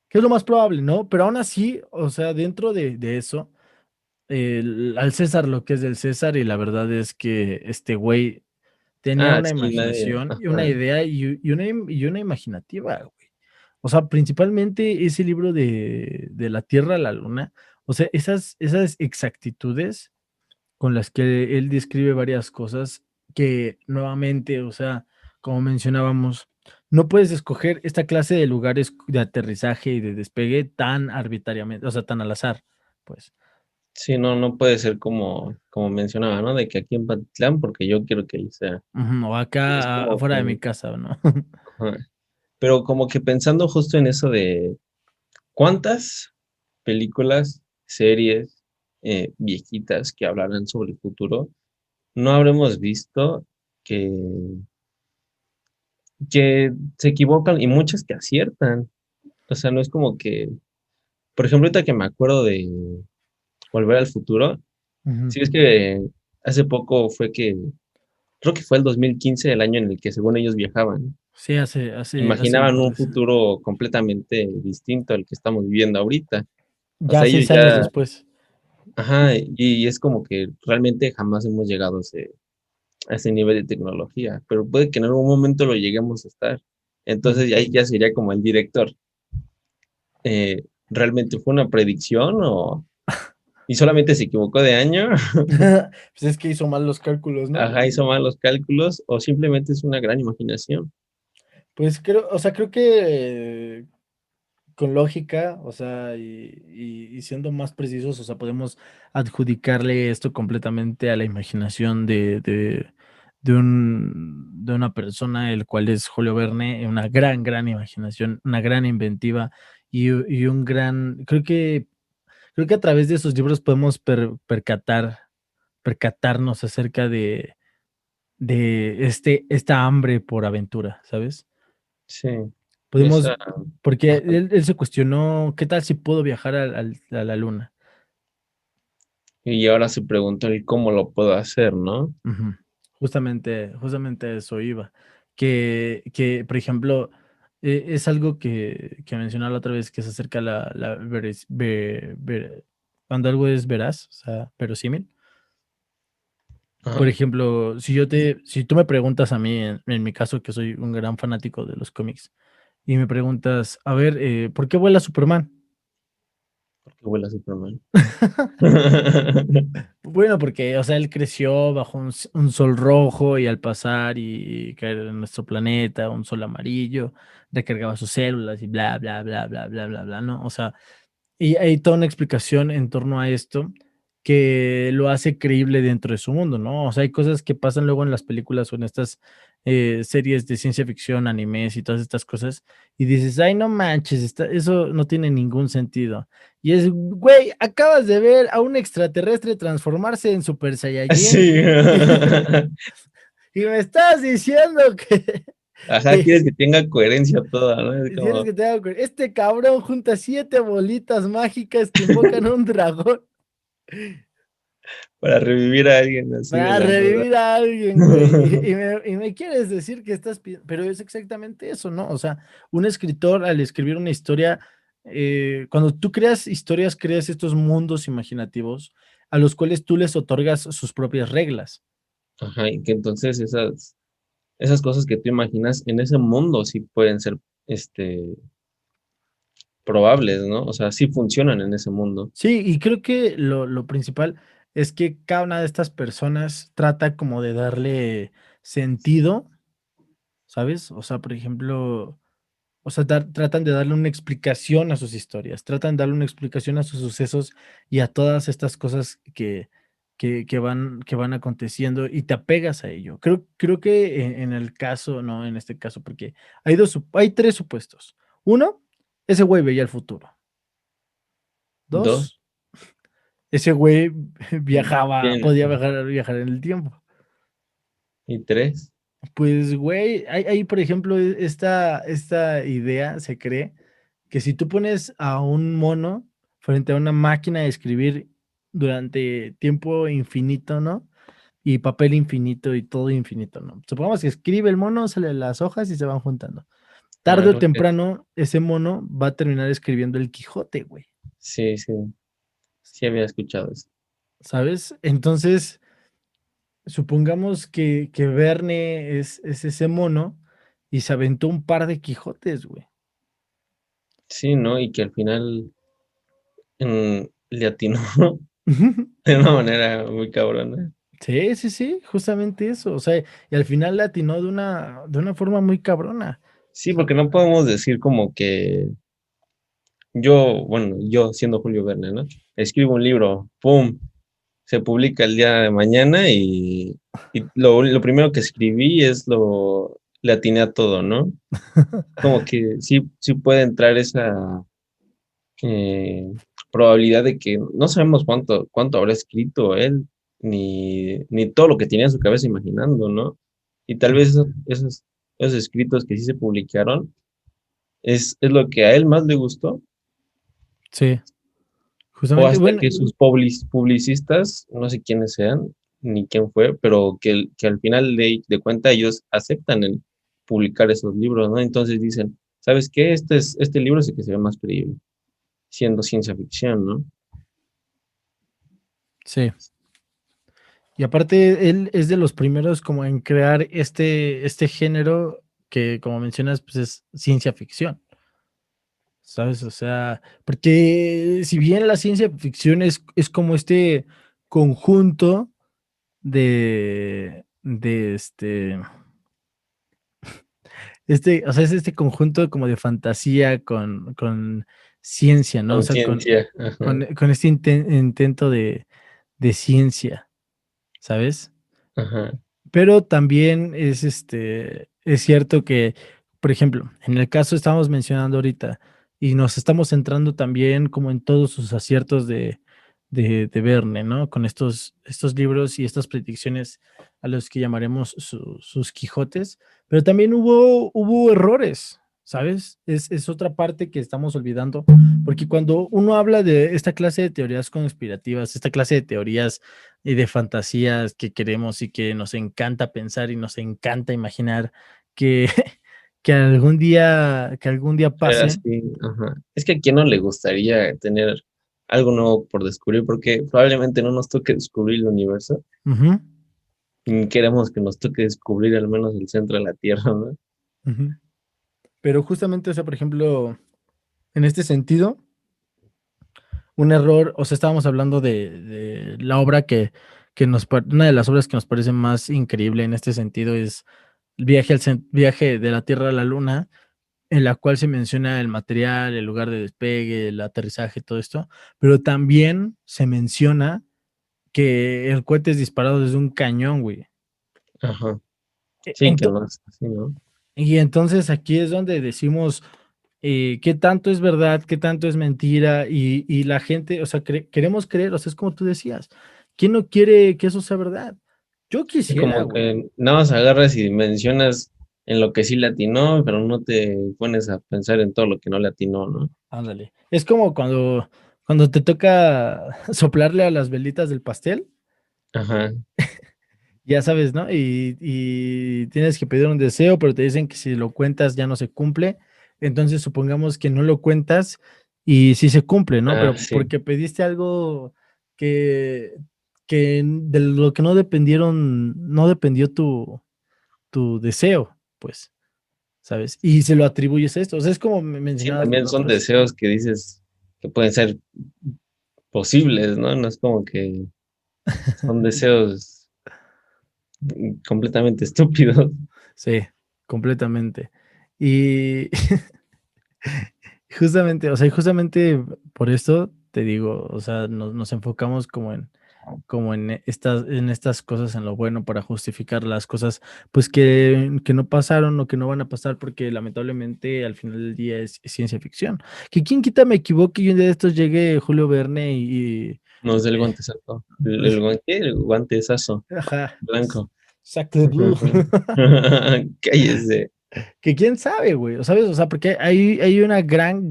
¿qué es lo más probable, no? Pero aún así, o sea, dentro de eso, al César lo que es del César, y la verdad es que este güey tenía una Sí, nadie, imaginación y una ajá. idea y una imaginativa, güey. O sea, principalmente ese libro de la Tierra a la Luna, o sea, esas exactitudes con las que él describe varias cosas que nuevamente, o sea, como mencionábamos, no puedes escoger esta clase de lugares de aterrizaje y de despegue tan arbitrariamente, o sea, tan al azar, pues. Sí, no, no puede ser como mencionaba, ¿no? De que aquí en Pantitlán, porque yo quiero que ahí sea. Ujú, o Es acá como afuera de mi que, casa, ¿no? ajá. Pero como que pensando justo en eso de cuántas películas, series viejitas que hablaran sobre el futuro, no habremos visto que, que se equivocan y muchas que aciertan. O sea, no es como que, por ejemplo, ahorita que me acuerdo de Volver al Futuro, Ujú. sí es que hace poco fue que, creo que fue el 2015 el año en el que según ellos viajaban. Sí, hace un Imaginaban par un de... futuro completamente distinto al que estamos viviendo ahorita. O Ya sea, ellos 6 años ya, después. ajá, y es como que realmente jamás hemos llegado a ese nivel de tecnología, pero puede que en algún momento lo lleguemos a estar. Ujú. Entonces ahí ya sería como el director. ¿Realmente fue una predicción o y solamente se equivocó de año? Pues es que hizo mal los cálculos, ¿no? Ajá, hizo mal los cálculos o simplemente es una gran imaginación. Pues creo, o sea, creo que con lógica, o sea, y siendo más precisos, o sea, podemos adjudicarle esto completamente a la imaginación de una persona, el cual es Julio Verne, una gran imaginación, una gran inventiva y un gran, creo que a través de esos libros podemos percatarnos acerca de esta hambre por aventura, ¿sabes? Sí, Podemos, esa, porque ajá, él se cuestionó, ¿qué tal si puedo viajar a la luna? y ahora se preguntó el cómo lo puedo hacer, ¿no? Ujú. Justamente a eso iba. Por ejemplo, es algo que mencionaba la otra vez, que se acerca a la cuando algo es veraz, o sea, verosímil. Ajá. Por ejemplo, si tú me preguntas a mí, en mi caso, que soy un gran fanático de los cómics, y me preguntas, a ver, ¿por qué vuela Superman? Porque vuela Superman. Bueno, porque, o sea, él creció bajo un sol rojo y al pasar y caer en nuestro planeta, un sol amarillo, recargaba sus células y bla, bla, bla, bla, bla, bla, bla, ¿no? O sea, y hay toda una explicación en torno a esto que lo hace creíble dentro de su mundo, ¿no? O sea, hay cosas que pasan luego en las películas o en estas series de ciencia ficción, animes y todas estas cosas, y dices, ay, no manches, eso no tiene ningún sentido. Y es, güey, acabas de ver a un extraterrestre transformarse en Super Saiyajin Sí. y me estás diciendo que, Ajá, que quieres que tenga coherencia toda, ¿no? Es tienes como que tener, este cabrón junta 7 bolitas mágicas que invocan a un dragón para revivir a alguien así de para la nada. revivir a alguien, güey. Y me quieres decir que pero es exactamente eso, ¿no? O sea, un escritor al escribir una historia, cuando tú creas historias, creas estos mundos imaginativos a los cuales tú les otorgas sus propias reglas. Ajá, y que entonces esas cosas que tú imaginas en ese mundo sí pueden ser, este, probables, ¿no? O sea, sí funcionan en ese mundo. Sí, y creo que lo principal es que cada una de estas personas trata como de darle sentido, ¿sabes? O sea, por ejemplo, o sea, tratan de darle una explicación a sus historias, tratan de darle una explicación a sus sucesos y a todas estas cosas que van aconteciendo y te apegas a ello. Creo que en el caso, no en este caso, porque hay tres supuestos. Uno, ese güey veía el futuro. Dos, Dos, ese güey bien, podía viajar en el tiempo. y tres, Pues, güey, hay, por ejemplo, esta idea, se cree, que si tú pones a un mono frente a una máquina de escribir durante tiempo infinito, ¿no? Y papel infinito y todo infinito, ¿no? Supongamos que escribe el mono, sale las hojas y se van juntando. Tarde o creo que temprano, ese mono va a terminar escribiendo el Quijote, güey, sí, sí, sí había escuchado eso. ¿sabes? Entonces, supongamos que Verne es ese mono y se aventó un par de Quijotes, güey. Sí, ¿no? Y que al final le atinó de una manera muy cabrona. Sí, sí, sí, justamente eso. O sea, y al final le atinó de una forma muy cabrona. Sí, porque no podemos decir como que yo, bueno, yo siendo Julio Verne, ¿no? Escribo un libro, ¡pum! Se publica el día de mañana y lo primero que escribí le atiné a todo, ¿no? Como que sí, sí puede entrar esa eh, probabilidad de que no sabemos cuánto habrá escrito él, ni todo lo que tenía en su cabeza imaginando, ¿no? Y tal vez esos escritos que sí se publicaron es lo que a él más le gustó, Sí, o justamente, hasta bueno, que sus publicistas, no sé quiénes sean, ni quién fue, pero que al final de cuenta ellos aceptan el publicar esos libros, ¿no? Entonces dicen, ¿sabes qué? Este libro es el que se ve más creíble, siendo ciencia ficción, ¿no? sí. Y aparte, él es de los primeros como en crear este género que, como mencionas, pues es ciencia ficción, ¿sabes? O sea, porque si bien la ciencia ficción es como este conjunto de o sea, es este conjunto como de fantasía con ciencia, ¿no? O sea, Conciencia, ajá, con este intento de ciencia, ¿sabes? ajá. Pero también es cierto que, por ejemplo, en el caso estábamos mencionando ahorita, y nos estamos centrando también como en todos sus aciertos de Verne, ¿no? Con estos libros y estas predicciones a los que llamaremos sus Quijotes, pero también hubo errores, ¿sabes? Es otra parte que estamos olvidando, porque cuando uno habla de esta clase de teorías conspirativas, esta clase de teorías y de fantasías que queremos y que nos encanta pensar y nos encanta imaginar que, que algún día Era pase. así, ajá. Es que a quién no le gustaría tener algo nuevo por descubrir, porque probablemente no nos toque descubrir el universo, Ujú, y queremos que nos toque descubrir al menos el centro de la Tierra, ¿no? ujú. Pero justamente, o sea, por ejemplo, en este sentido, un error, o sea, estábamos hablando de la obra una de las obras que nos parece más increíble en este sentido es el viaje de la Tierra a la Luna, en la cual se menciona el material, el lugar de despegue, el aterrizaje, todo esto, pero también se menciona que el cohete es disparado desde un cañón, güey. Ajá. E- Sí, que ento- no es así, ¿no? y entonces aquí es donde decimos qué tanto es verdad, qué tanto es mentira, y la gente, o sea, queremos creer, o sea, es como tú decías, ¿quién no quiere que eso sea verdad? Yo Y quisiera, como güey. que nada más agarras y mencionas en lo que sí le atinó, pero no te pones a pensar en todo lo que no le atinó, ¿no? Ándale. Es como cuando te toca soplarle a las velitas del pastel. Ajá. Ya sabes, ¿no? Y tienes que pedir un deseo, pero te dicen que si lo cuentas ya no se cumple. Entonces supongamos que no lo cuentas y sí se cumple, ¿no? Ah, Pero sí. porque pediste algo que, que de lo que no dependió tu deseo, pues, ¿sabes? Y se lo atribuyes a esto. O sea, es como me Sí, mencionabas también los son otros. deseos que dices que pueden ser posibles, ¿no? No es como que son deseos completamente estúpidos. Sí, completamente. Y justamente, o sea, y justamente por esto te digo, o sea, nos enfocamos como como en estas cosas, en lo bueno, para justificar las cosas, pues que no pasaron o que no van a pasar, porque lamentablemente al final del día es ciencia ficción. Que quién quita me equivoque y un día de estos llegue Julio Verne Nos da el eh, guantesazo. El guantesazo ajá, blanco. Sacre Blue. Cállese. Que quién sabe, güey, ¿sabes? O sea, porque hay una gran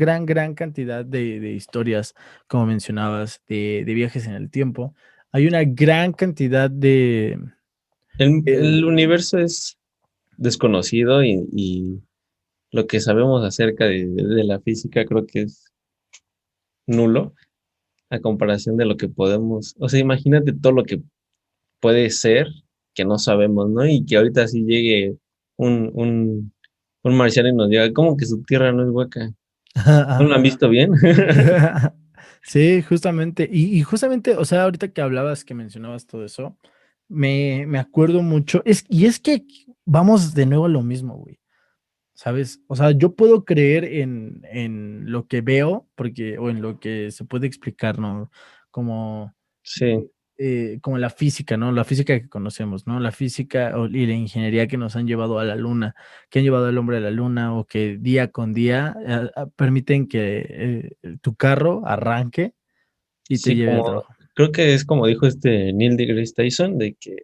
cantidad de historias, como mencionabas, de viajes en el tiempo. Hay una gran cantidad El de- universo es desconocido y lo que sabemos acerca de la física creo que es nulo a comparación de lo que podemos. O sea, imagínate todo lo que puede ser que no sabemos, ¿no? Y que ahorita sí llegue un, un, un marciano y nos diga, ¿cómo que su tierra no es hueca? ¿No lo han visto bien? Sí, justamente. Y justamente, o sea, ahorita que hablabas, que mencionabas todo eso, me acuerdo mucho. Y es que vamos de nuevo a lo mismo, güey. ¿Sabes? O sea, yo puedo creer en lo que veo, porque, o en lo que se puede explicar, ¿no? Como, Sí, como la física, ¿no? La física que conocemos, ¿no? La física y la ingeniería que nos han llevado a la luna, que han llevado al hombre a la luna, o que día con día permiten que tu carro arranque y te sí, lleve al como trabajo. creo que es como dijo este Neil deGrasse Tyson, de que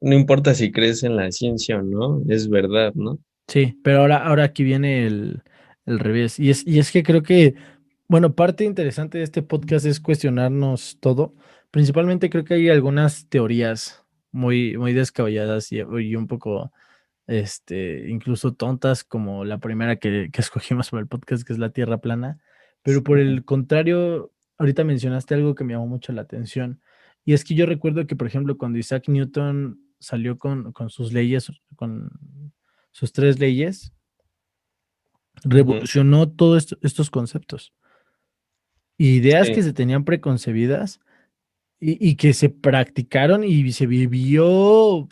no importa si crees en la ciencia o no, es verdad, ¿no? Sí, pero ahora aquí viene el revés. Y es que creo que, bueno, parte interesante de este podcast es cuestionarnos todo. Principalmente creo que hay algunas teorías muy descabelladas y un poco, incluso tontas, como la primera que escogimos para el podcast, que es la Tierra plana. Pero por Ujú, el contrario, ahorita mencionaste algo que me llamó mucho la atención. Y es que yo recuerdo que, por ejemplo, cuando Isaac Newton salió con sus leyes, con sus tres leyes, ujú. revolucionó todos estos conceptos. Ideas que Sí, se tenían preconcebidas y que se practicaron y se vivió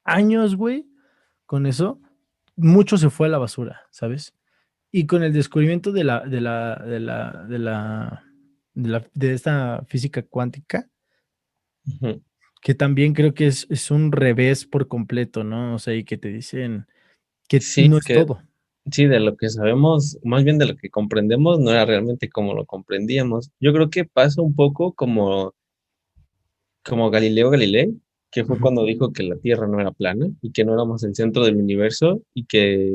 años, güey, con eso, mucho se fue a la basura, ¿sabes? Y con el descubrimiento de esta física cuántica, ujú. que también creo que es un revés por completo, ¿no? O sea, y que te dicen que Sí, no es que todo. sí, de lo que sabemos, más bien de lo que comprendemos, no era realmente como lo comprendíamos. Yo creo que pasa un poco como Galileo Galilei, que fue Ujú. cuando dijo que la Tierra no era plana y que no éramos el centro del universo y que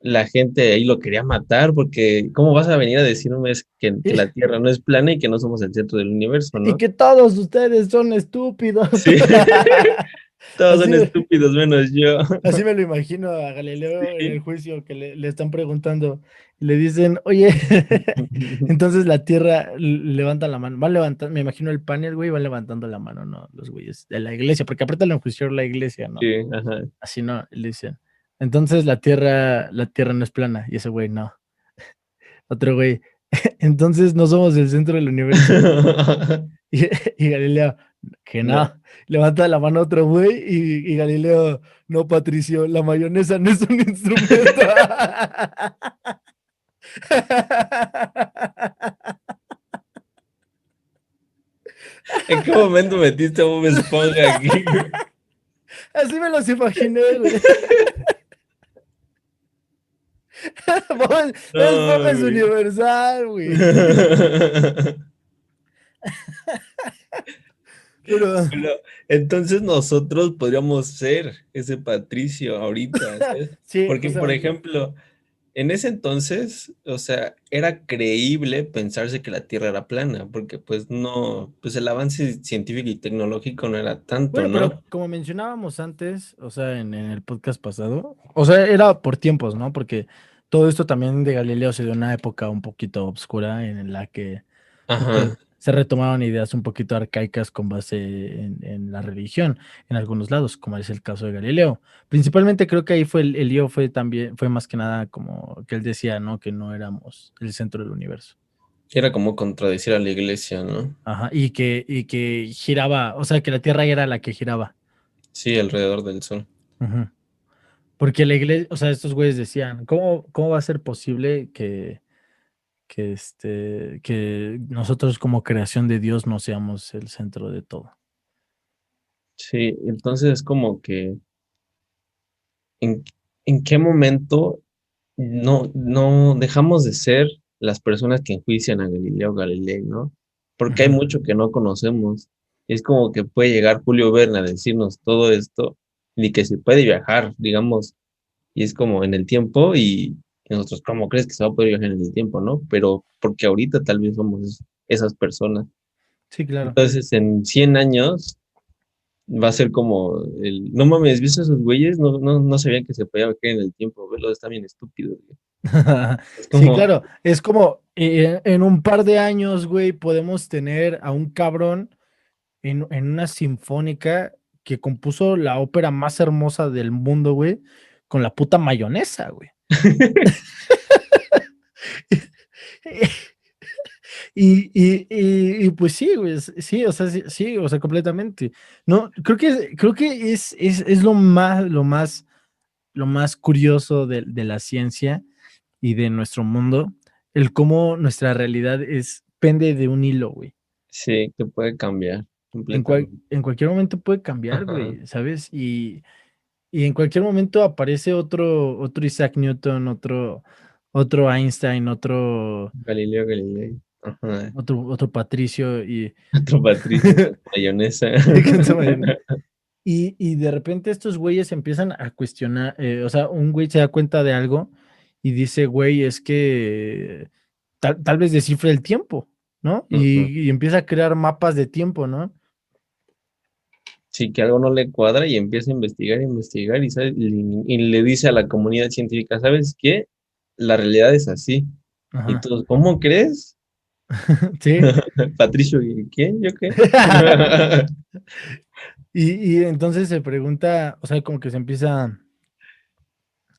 la gente ahí lo quería matar porque ¿cómo vas a venir a decirme que la Tierra no es plana y que no somos el centro del universo, Y ¿no? que todos ustedes son estúpidos. Sí, todos Así, son estúpidos menos yo. así me lo imagino a Galileo en el Sí. juicio que le están preguntando y le dicen, oye, entonces la Tierra levanta la mano, van levantando, me imagino el panel, güey, van levantando la mano, ¿no? Los güeyes de la iglesia, porque aparte lo enjuició la iglesia, ¿no? Sí, ajá. Así no, le dicen. Entonces la Tierra no es plana, y ese güey no. Otro güey, entonces no somos el centro del universo. Y, y Galileo, que No. no. Levanta la mano otro güey y Galileo, no, Patricio, la mayonesa no es un instrumento. ¿En qué momento metiste a Bob Esponja aquí? Así me los imaginé, güey. Bob No, es güey. universal, güey. Pero Bueno, entonces nosotros podríamos ser ese Patricio ahorita, ¿sabes? sí, Porque, por justamente. ejemplo, en ese entonces, o sea, era creíble pensarse que la Tierra era plana, porque pues no, pues el avance científico y tecnológico no era tanto, Bueno, pero ¿no? como mencionábamos antes, o sea, en el podcast pasado, o sea, era por tiempos, ¿no? Porque todo esto también de Galileo se dio en una época un poquito oscura en la que Ajá. se retomaban ideas un poquito arcaicas con base en la religión, en algunos lados, como es el caso de Galileo. Principalmente creo que ahí fue el lío fue también, fue más que nada como que él decía, ¿no? Que no éramos el centro del universo. Era como contradecir a la iglesia, ¿no? Ajá, y que giraba, o sea, que la Tierra era la que giraba. Sí, alrededor del sol. Ujú. Porque la iglesia, o sea, estos güeyes decían, ¿cómo va a ser posible que nosotros como creación de Dios no seamos el centro de todo. Sí, entonces es como que en, en qué momento no dejamos de ser las personas que enjuician a Galileo Galilei, ¿no? Porque hay Ujú. mucho que no conocemos. Es como que puede llegar Julio Verne a decirnos todo esto y que se puede viajar, digamos, y es como en el tiempo y nosotros, ¿cómo crees que se va a poder viajar en el tiempo, no? Pero porque ahorita tal vez somos esas personas. Sí, claro. Entonces, en 100 años va a ser como no mames, ¿viste esos güeyes? No sabían que se podía viajar en el tiempo, velo, está bien estúpido, güey. Es Sí, como, claro. Es como en un par de años, güey, podemos tener a un cabrón en una sinfónica que compuso la ópera más hermosa del mundo, güey, con la puta mayonesa, güey. Y pues sí, güey, sí, o sea, sí, sí, o sea, completamente. No, creo que es lo más curioso de la ciencia y de nuestro mundo, el cómo nuestra realidad pende de un hilo, güey. sí, que puede cambiar En, completamente. en cualquier momento puede cambiar, Ajá. güey, ¿sabes? Y en cualquier momento aparece otro Isaac Newton, otro Einstein, Galileo Galilei. Ajá. otro Patricio y Otro Patricio con mayonesa. con su mayonesa. Y de repente estos güeyes empiezan a cuestionar, o sea, un güey se da cuenta de algo y dice, güey, es que tal vez descifre el tiempo, ¿no? Ujú. Y empieza a crear mapas de tiempo, ¿no? Sí, que algo no le cuadra y empieza a investigar y, y le dice a la comunidad científica, ¿sabes qué? La realidad es así. Y Ajá. todos, ¿cómo crees? Sí. Patricio, ¿y ¿quién? ¿Yo qué? Y entonces se pregunta, o sea, como que se empieza a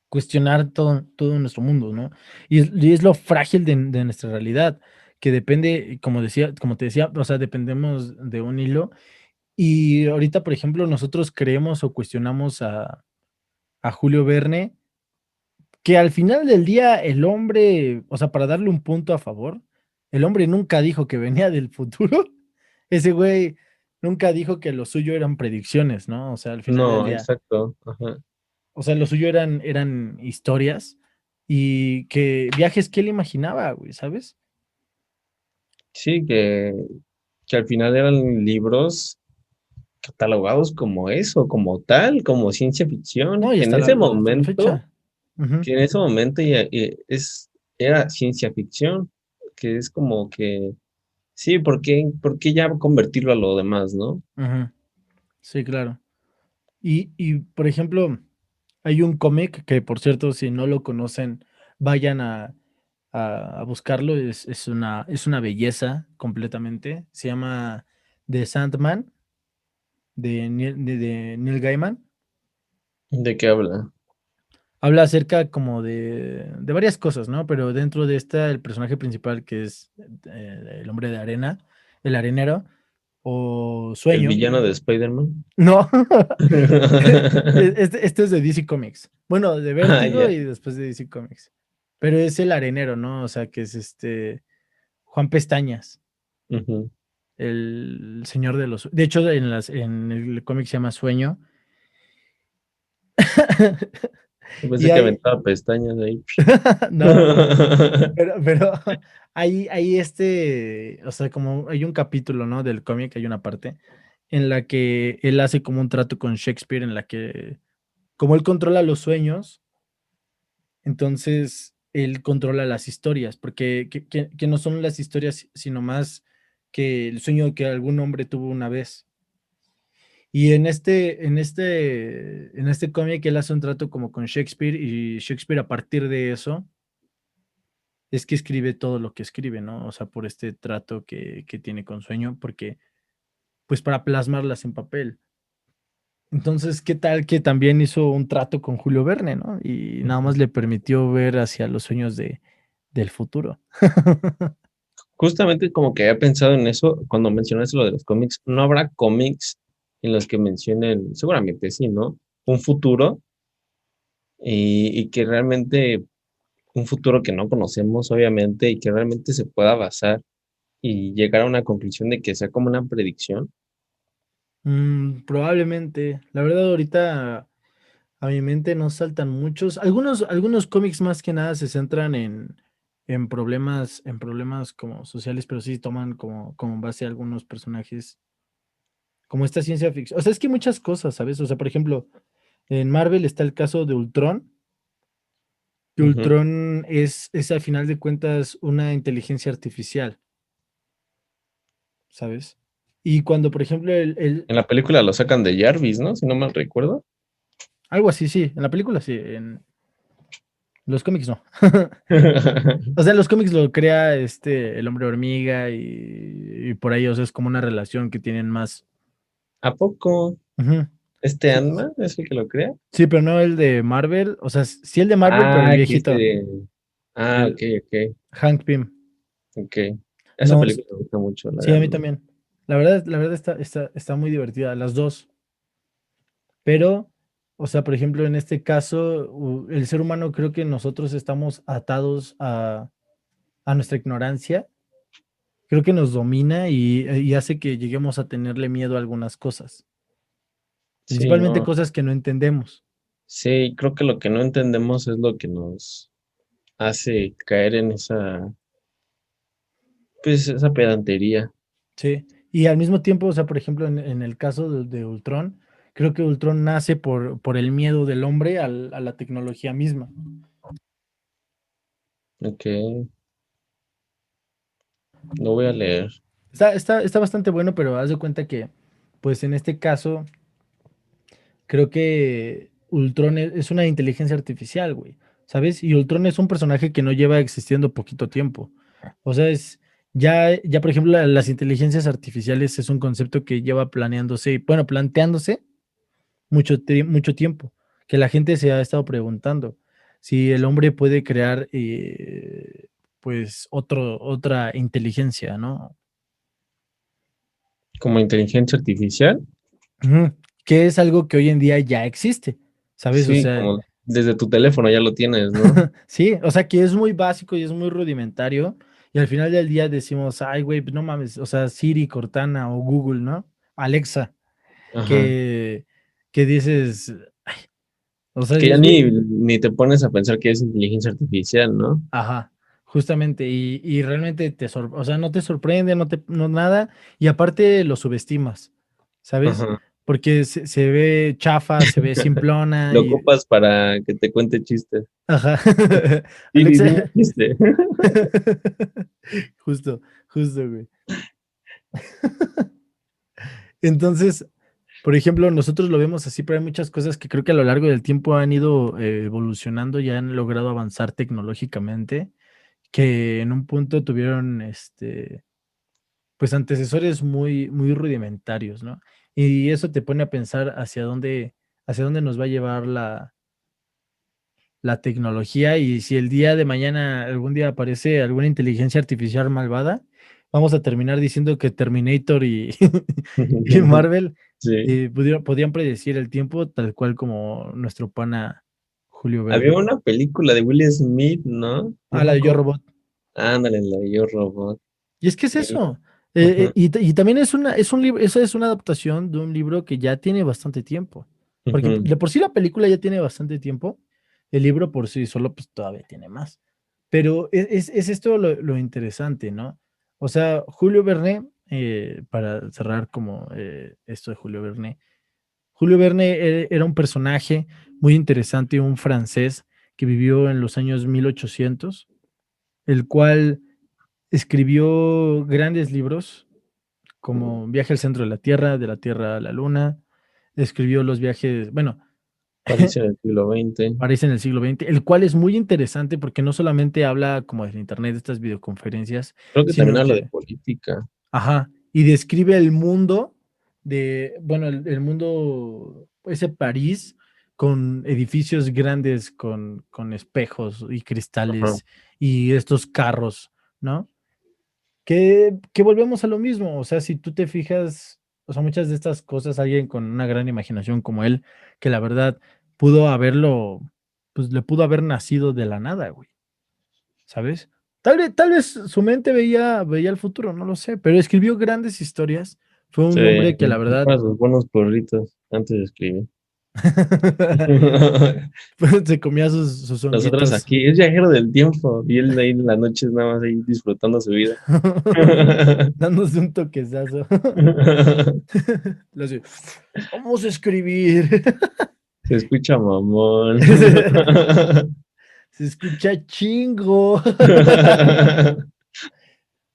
cuestionar todo nuestro mundo, ¿no? Y es lo frágil de nuestra realidad, que depende, como te decía, o sea, dependemos de un hilo. Y ahorita, por ejemplo, nosotros creemos o cuestionamos a Julio Verne, que al final del día el hombre, o sea, para darle un punto a favor, el hombre nunca dijo que venía del futuro. Ese güey nunca dijo que lo suyo eran predicciones, ¿no? O sea, al final del No, día, exacto. Ajá. o sea, lo suyo eran historias y que viajes que él imaginaba, güey, ¿sabes? Sí, que al final eran libros catalogados como eso, como tal, como ciencia ficción, No, y que en hasta ese hasta la momento, fecha. Ujú, que en ese momento era ciencia ficción, que es como que, sí, ¿por qué ya convertirlo a lo demás, no? ujú. Sí, claro. Y, por ejemplo, hay un cómic que, por cierto, si no lo conocen, vayan a buscarlo. Es una belleza completamente. Se llama The Sandman de Neil Gaiman. ¿De qué habla? Habla acerca como de varias cosas, ¿no? Pero dentro de esta, el personaje principal, que es el hombre de arena, el arenero, o ¿El sueño. villano de Spider-Man? No, este es de DC Comics. Bueno, de Ah, Vértigo ya. y después de DC Comics. Pero es el arenero, ¿no? O sea, que es Juan Pestañas, Ujú. el señor de los. De hecho, en el cómic se llama Sueño. Yo Y pensé que hay. aventaba pestañas ahí. No, pero hay o sea, como hay un capítulo, ¿no? Del cómic, hay una parte en la que él hace como un trato con Shakespeare, en la que, como él controla los sueños, entonces él controla las historias, porque que no son las historias, sino más que el sueño que algún hombre tuvo una vez. Y en este cómic él hace un trato como con Shakespeare, y Shakespeare, a partir de eso es que escribe todo lo que escribe, ¿no? O sea, por este trato que tiene con sueño, porque, pues, para plasmarlas en papel. Entonces, ¿qué tal que también hizo un trato con Julio Verne, ¿no? Y nada más le permitió ver hacia los sueños del futuro. Justamente como que había pensado en eso cuando mencionaste lo de los cómics. ¿No habrá cómics en los que mencionen, seguramente sí, ¿no? Un futuro y que realmente un futuro que no conocemos, obviamente, y que realmente se pueda basar y llegar a una conclusión de que sea como una predicción. Probablemente. La verdad, ahorita a mi mente no saltan muchos. Algunos cómics más que nada se centran en problemas como sociales, pero sí toman como base algunos personajes, como esta ciencia ficción. O sea, es que hay muchas cosas, ¿sabes? O sea, por ejemplo, en Marvel está el caso de Ultron, que Ujú. Ultron es a final de cuentas una inteligencia artificial, ¿sabes? Y cuando, por ejemplo, En la película lo sacan de Jarvis, ¿no? Si no mal recuerdo. algo así, sí, en la película sí, en los cómics no. O sea, en los cómics lo crea el hombre hormiga y por ahí, o sea, es como una relación que tienen más. ¿A poco Ujú. este Sí, Ant-Man es el que lo crea? sí, pero no el de Marvel, o sea, sí el de Marvel, pero el Ah, que viejito, este. Ah, el ok, ok, Hank Pym. ok. Esa No, película me gusta mucho, la de sí, a mí Ant-Man. también. La verdad está muy divertida, las dos. Pero, o sea, por ejemplo, en este caso, el ser humano creo que nosotros estamos atados a nuestra ignorancia. Creo que nos domina y hace que lleguemos a tenerle miedo a algunas cosas, Sí, principalmente no. cosas que no entendemos. Sí, creo que lo que no entendemos es lo que nos hace caer en esa, pues, esa pedantería. Sí. Y al mismo tiempo, o sea, por ejemplo, en el caso de Ultron, creo que Ultron nace por el miedo del hombre a la tecnología misma. Ok, lo voy a leer. Está bastante bueno, pero haz de cuenta que, pues en este caso, creo que Ultron es una inteligencia artificial, güey, ¿sabes? Y Ultron es un personaje que no lleva existiendo poquito tiempo. O sea, ya por ejemplo, las inteligencias artificiales es un concepto que lleva planeándose, bueno, planteándose mucho tiempo, que la gente se ha estado preguntando si el hombre puede crear, pues, otra inteligencia, ¿no? Como inteligencia artificial. Ujú. Que es algo que hoy en día ya existe, ¿sabes? O Sí, sea, como desde tu teléfono ya lo tienes, ¿no? sí, o sea, que es muy básico y es muy rudimentario, y al final del día decimos, ay, güey, pues no mames, o sea, Siri, Cortana o Google, ¿no? Alexa, Ajá. que, que dices, o sea, Que ya dices, güey, ni te pones a pensar que es inteligencia artificial, ¿no? ajá, justamente, y realmente o sea, no te sorprende, no nada, y aparte lo subestimas, ¿sabes? Ajá. Porque se ve chafa, se ve simplona, Lo y, ocupas para que te cuente chistes. ajá, Siri, Alexa, dime un chiste. justo, justo, güey. Entonces, por ejemplo, nosotros lo vemos así, pero hay muchas cosas que creo que a lo largo del tiempo han ido evolucionando y han logrado avanzar tecnológicamente, que en un punto tuvieron pues antecesores muy rudimentarios, ¿no? Y eso te pone a pensar hacia dónde nos va a llevar la tecnología y si el día de mañana, algún día aparece alguna inteligencia artificial malvada, vamos a terminar diciendo que Terminator y, y Marvel Sí. podían predecir el tiempo tal cual como nuestro pana Julio Había Verne. una película de Will Smith, ¿no? No Ah, me la de Yo acuerdo. Robot. Ándale, la de Yo Robot. Y es que es El- eso. Ajá, Y también es un libro, eso es una adaptación de un libro que ya tiene bastante tiempo. Porque ujú. de por sí la película ya tiene bastante tiempo, el libro por sí solo pues todavía tiene más. Pero es esto lo interesante, ¿no? O sea, Julio Verne, para cerrar como esto de Julio Verne era un personaje muy interesante, un francés que vivió en los años 1800, el cual escribió grandes libros como Viaje al centro de la Tierra a la Luna, escribió los viajes, bueno, París en el siglo XX. París en el siglo XX, el cual es muy interesante porque no solamente habla como del internet, de estas videoconferencias, Creo que también sino habla de que, política. ajá, y describe el mundo bueno, el mundo, ese París con edificios grandes, con espejos y Ajá. cristales y estos carros, ¿no? Que volvemos a lo mismo, o sea, si tú te fijas, o sea, muchas de estas cosas, alguien con una gran imaginación como él, que la verdad pudo haberlo, pues le pudo haber nacido de la nada, güey. ¿sabes? Tal vez su mente veía el futuro, no lo sé, pero escribió grandes historias. Fue un Se hombre que la verdad sus buenos porritos antes de escribir. se comía sus Nosotros honguitos. aquí, es viajero del tiempo, y él ahí en las noches nada más ahí disfrutando su vida. Dándose un toquezazo. Le hace, vamos a escribir. Se escucha mamón. Se escucha chingo.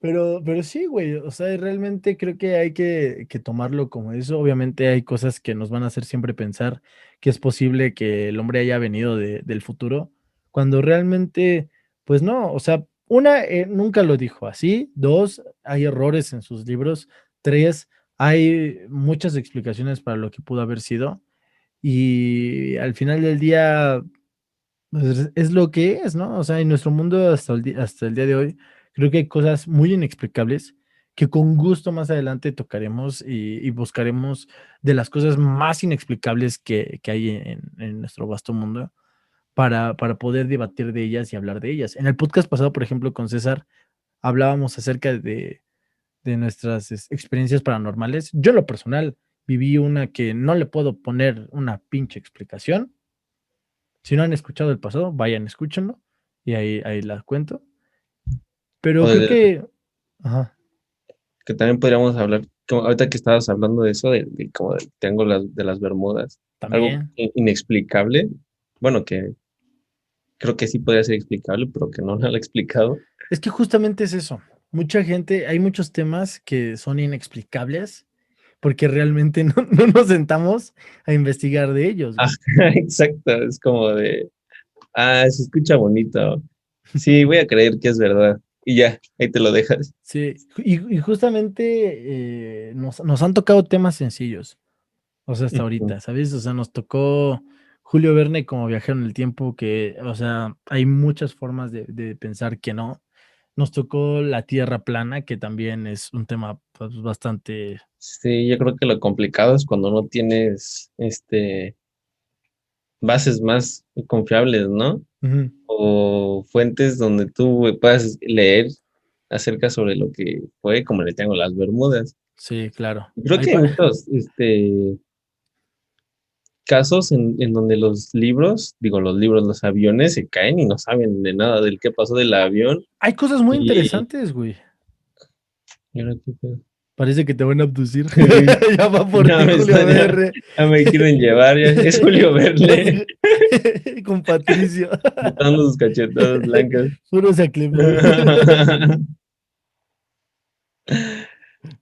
Pero sí, güey, o sea, realmente creo que hay que tomarlo como eso. Obviamente hay cosas que nos van a hacer siempre pensar que es posible que el hombre haya venido del futuro, cuando realmente, pues no, o sea, una, nunca lo dijo así, dos, hay errores en sus libros, tres, hay muchas explicaciones para lo que pudo haber sido, y al final del día, pues es lo que es, ¿no? O sea, en nuestro mundo hasta el día de hoy, creo que hay cosas muy inexplicables que con gusto más adelante tocaremos y buscaremos de las cosas más inexplicables que hay en nuestro vasto mundo para poder debatir de ellas y hablar de ellas. En el podcast pasado, por ejemplo, con César, hablábamos acerca de nuestras experiencias paranormales. Yo en lo personal viví una que no le puedo poner una pinche explicación. Si no han escuchado el pasado, vayan, escúchenlo y ahí las cuento. O Pero creo de- que, ajá, que también podríamos hablar, como ahorita que estabas hablando de eso, de como del triángulo de las Bermudas, algo también. inexplicable, bueno, que creo que sí podría ser explicable, pero que no lo han explicado. Es que justamente es eso. Mucha gente, hay muchos temas que son inexplicables porque realmente no nos sentamos a investigar de ellos, Ah, güey. exacto, es como de, se escucha bonito. Sí, voy a creer que es verdad. Y ya, ahí te lo dejas. Sí, y justamente nos han tocado temas sencillos, o sea, hasta Ujú. ahorita, ¿sabes? O sea, nos tocó Julio Verne como viajero en el tiempo, que, o sea, hay muchas formas de pensar que no. Nos tocó la tierra plana, que también es un tema pues, bastante. Sí, yo creo que lo complicado es cuando no tienes bases más confiables, ¿no? Ujú. O fuentes donde tú puedas leer acerca sobre lo que fue, como le tengo las Bermudas. Sí, claro. Y creo que hay muchos casos en donde los aviones se caen y no saben de nada del qué pasó del avión. Hay cosas muy Y, interesantes, güey. y ahora qué pedo. Parece que te van a abducir. Ya va por Ya ti, me Julio están, Verne. ya me quieren llevar, ya es Julio Verne, Con Patricio. dando sus cachetadas blancas. Puro saclemer.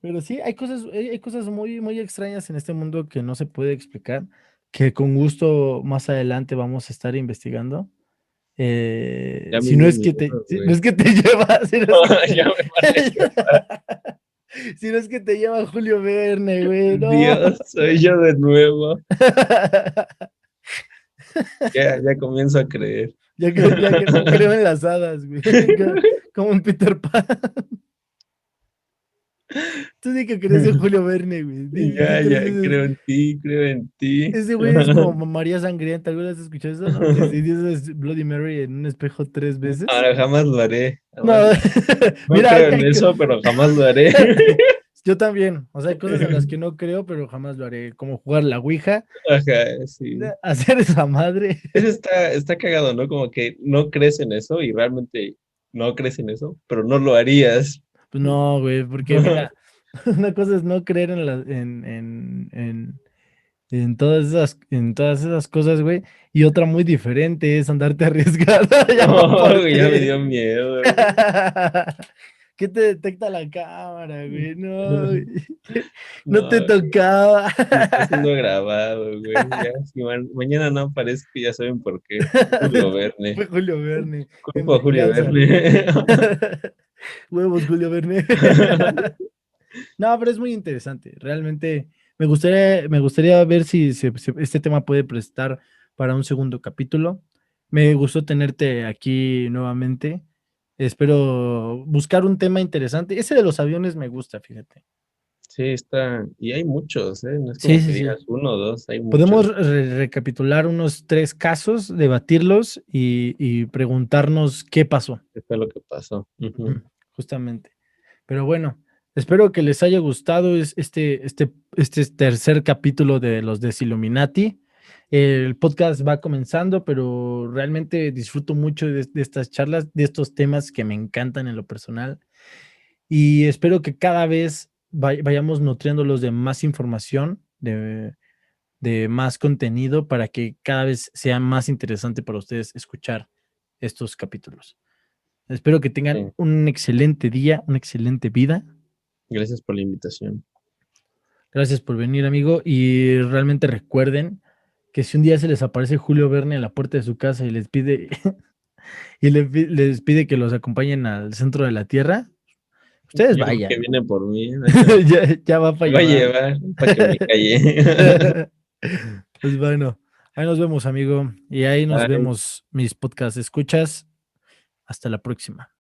Pero sí, hay cosas muy, muy extrañas en este mundo que no se puede explicar, que con gusto más adelante vamos a estar investigando. Ya me Si no dio es que te, miedo, si no güey. es que te lleva, si no es que te, Ya me van a llevar. si no es que te lleva Julio Verne, güey, no. Dios, soy yo de nuevo. Ya comienzo a creer. Ya que creo en las hadas, güey, como en Peter Pan. Tú di que crees en Julio Verne, güey. Di Ya tres veces. creo en ti, creo en ti. Ese güey es como María Sangrienta. ¿Alguna vez has escuchado eso, no? Que si dices Bloody Mary en un espejo 3 veces. Ahora jamás lo haré. No, Jamás. No mira, creo en eso, pero jamás lo haré. yo también. O sea, hay cosas en las que no creo, pero jamás lo haré. Como jugar la Ouija, Ajá, sí. hacer esa madre. Eso está cagado, ¿no? Como que no crees en eso y realmente no crees en eso, pero no lo harías. Pues no, güey, porque mira, una cosa es no creer en todas esas cosas, güey, y otra muy diferente es andarte arriesgando. Ya va No, por güey, ya me ti. dio miedo, güey. ¿Qué te detecta la cámara, güey? No, güey. No te No, tocaba. está siendo grabado, güey. Ya, si mañana no aparezco, ya saben por qué. Julio Verne. Fue Julio Verne, en Culpo a Julio venganza. Verne. Huevos, Julio Verne. No, pero es muy interesante. Realmente me gustaría ver si este tema puede prestar para un segundo capítulo. Me gustó tenerte aquí nuevamente. Espero buscar un tema interesante. Ese de los aviones me gusta, fíjate. Sí, está, y hay muchos, ¿eh? No es Sí, como que sí, sí. digas uno o dos, hay Podemos muchos. recapitular unos 3 casos, debatirlos y preguntarnos qué pasó. ¿Qué fue lo que pasó? Ujú. Ujú, justamente. Pero bueno, espero que les haya gustado este tercer capítulo de los Desilluminati. El podcast va comenzando, pero realmente disfruto mucho de estas charlas, de estos temas que me encantan en lo personal. Y espero que cada vez vayamos nutriéndolos de más información, de más contenido, para que cada vez sea más interesante para ustedes escuchar estos capítulos. Espero que tengan Sí. un excelente día, una excelente vida. Gracias por la invitación. Gracias por venir, amigo. Y realmente recuerden que si un día se les aparece Julio Verne en la puerta de su casa y les pide les pide que los acompañen al centro de la Tierra, ustedes Yo creo que vayan. viene por mí, ahorita Ya va para me va a llevar. llevar para que me calle. Pues bueno, ahí nos vemos, amigo. Y ahí nos Bye. vemos, mis podcast escuchas. Hasta la próxima.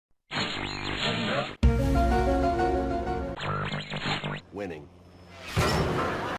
Winning.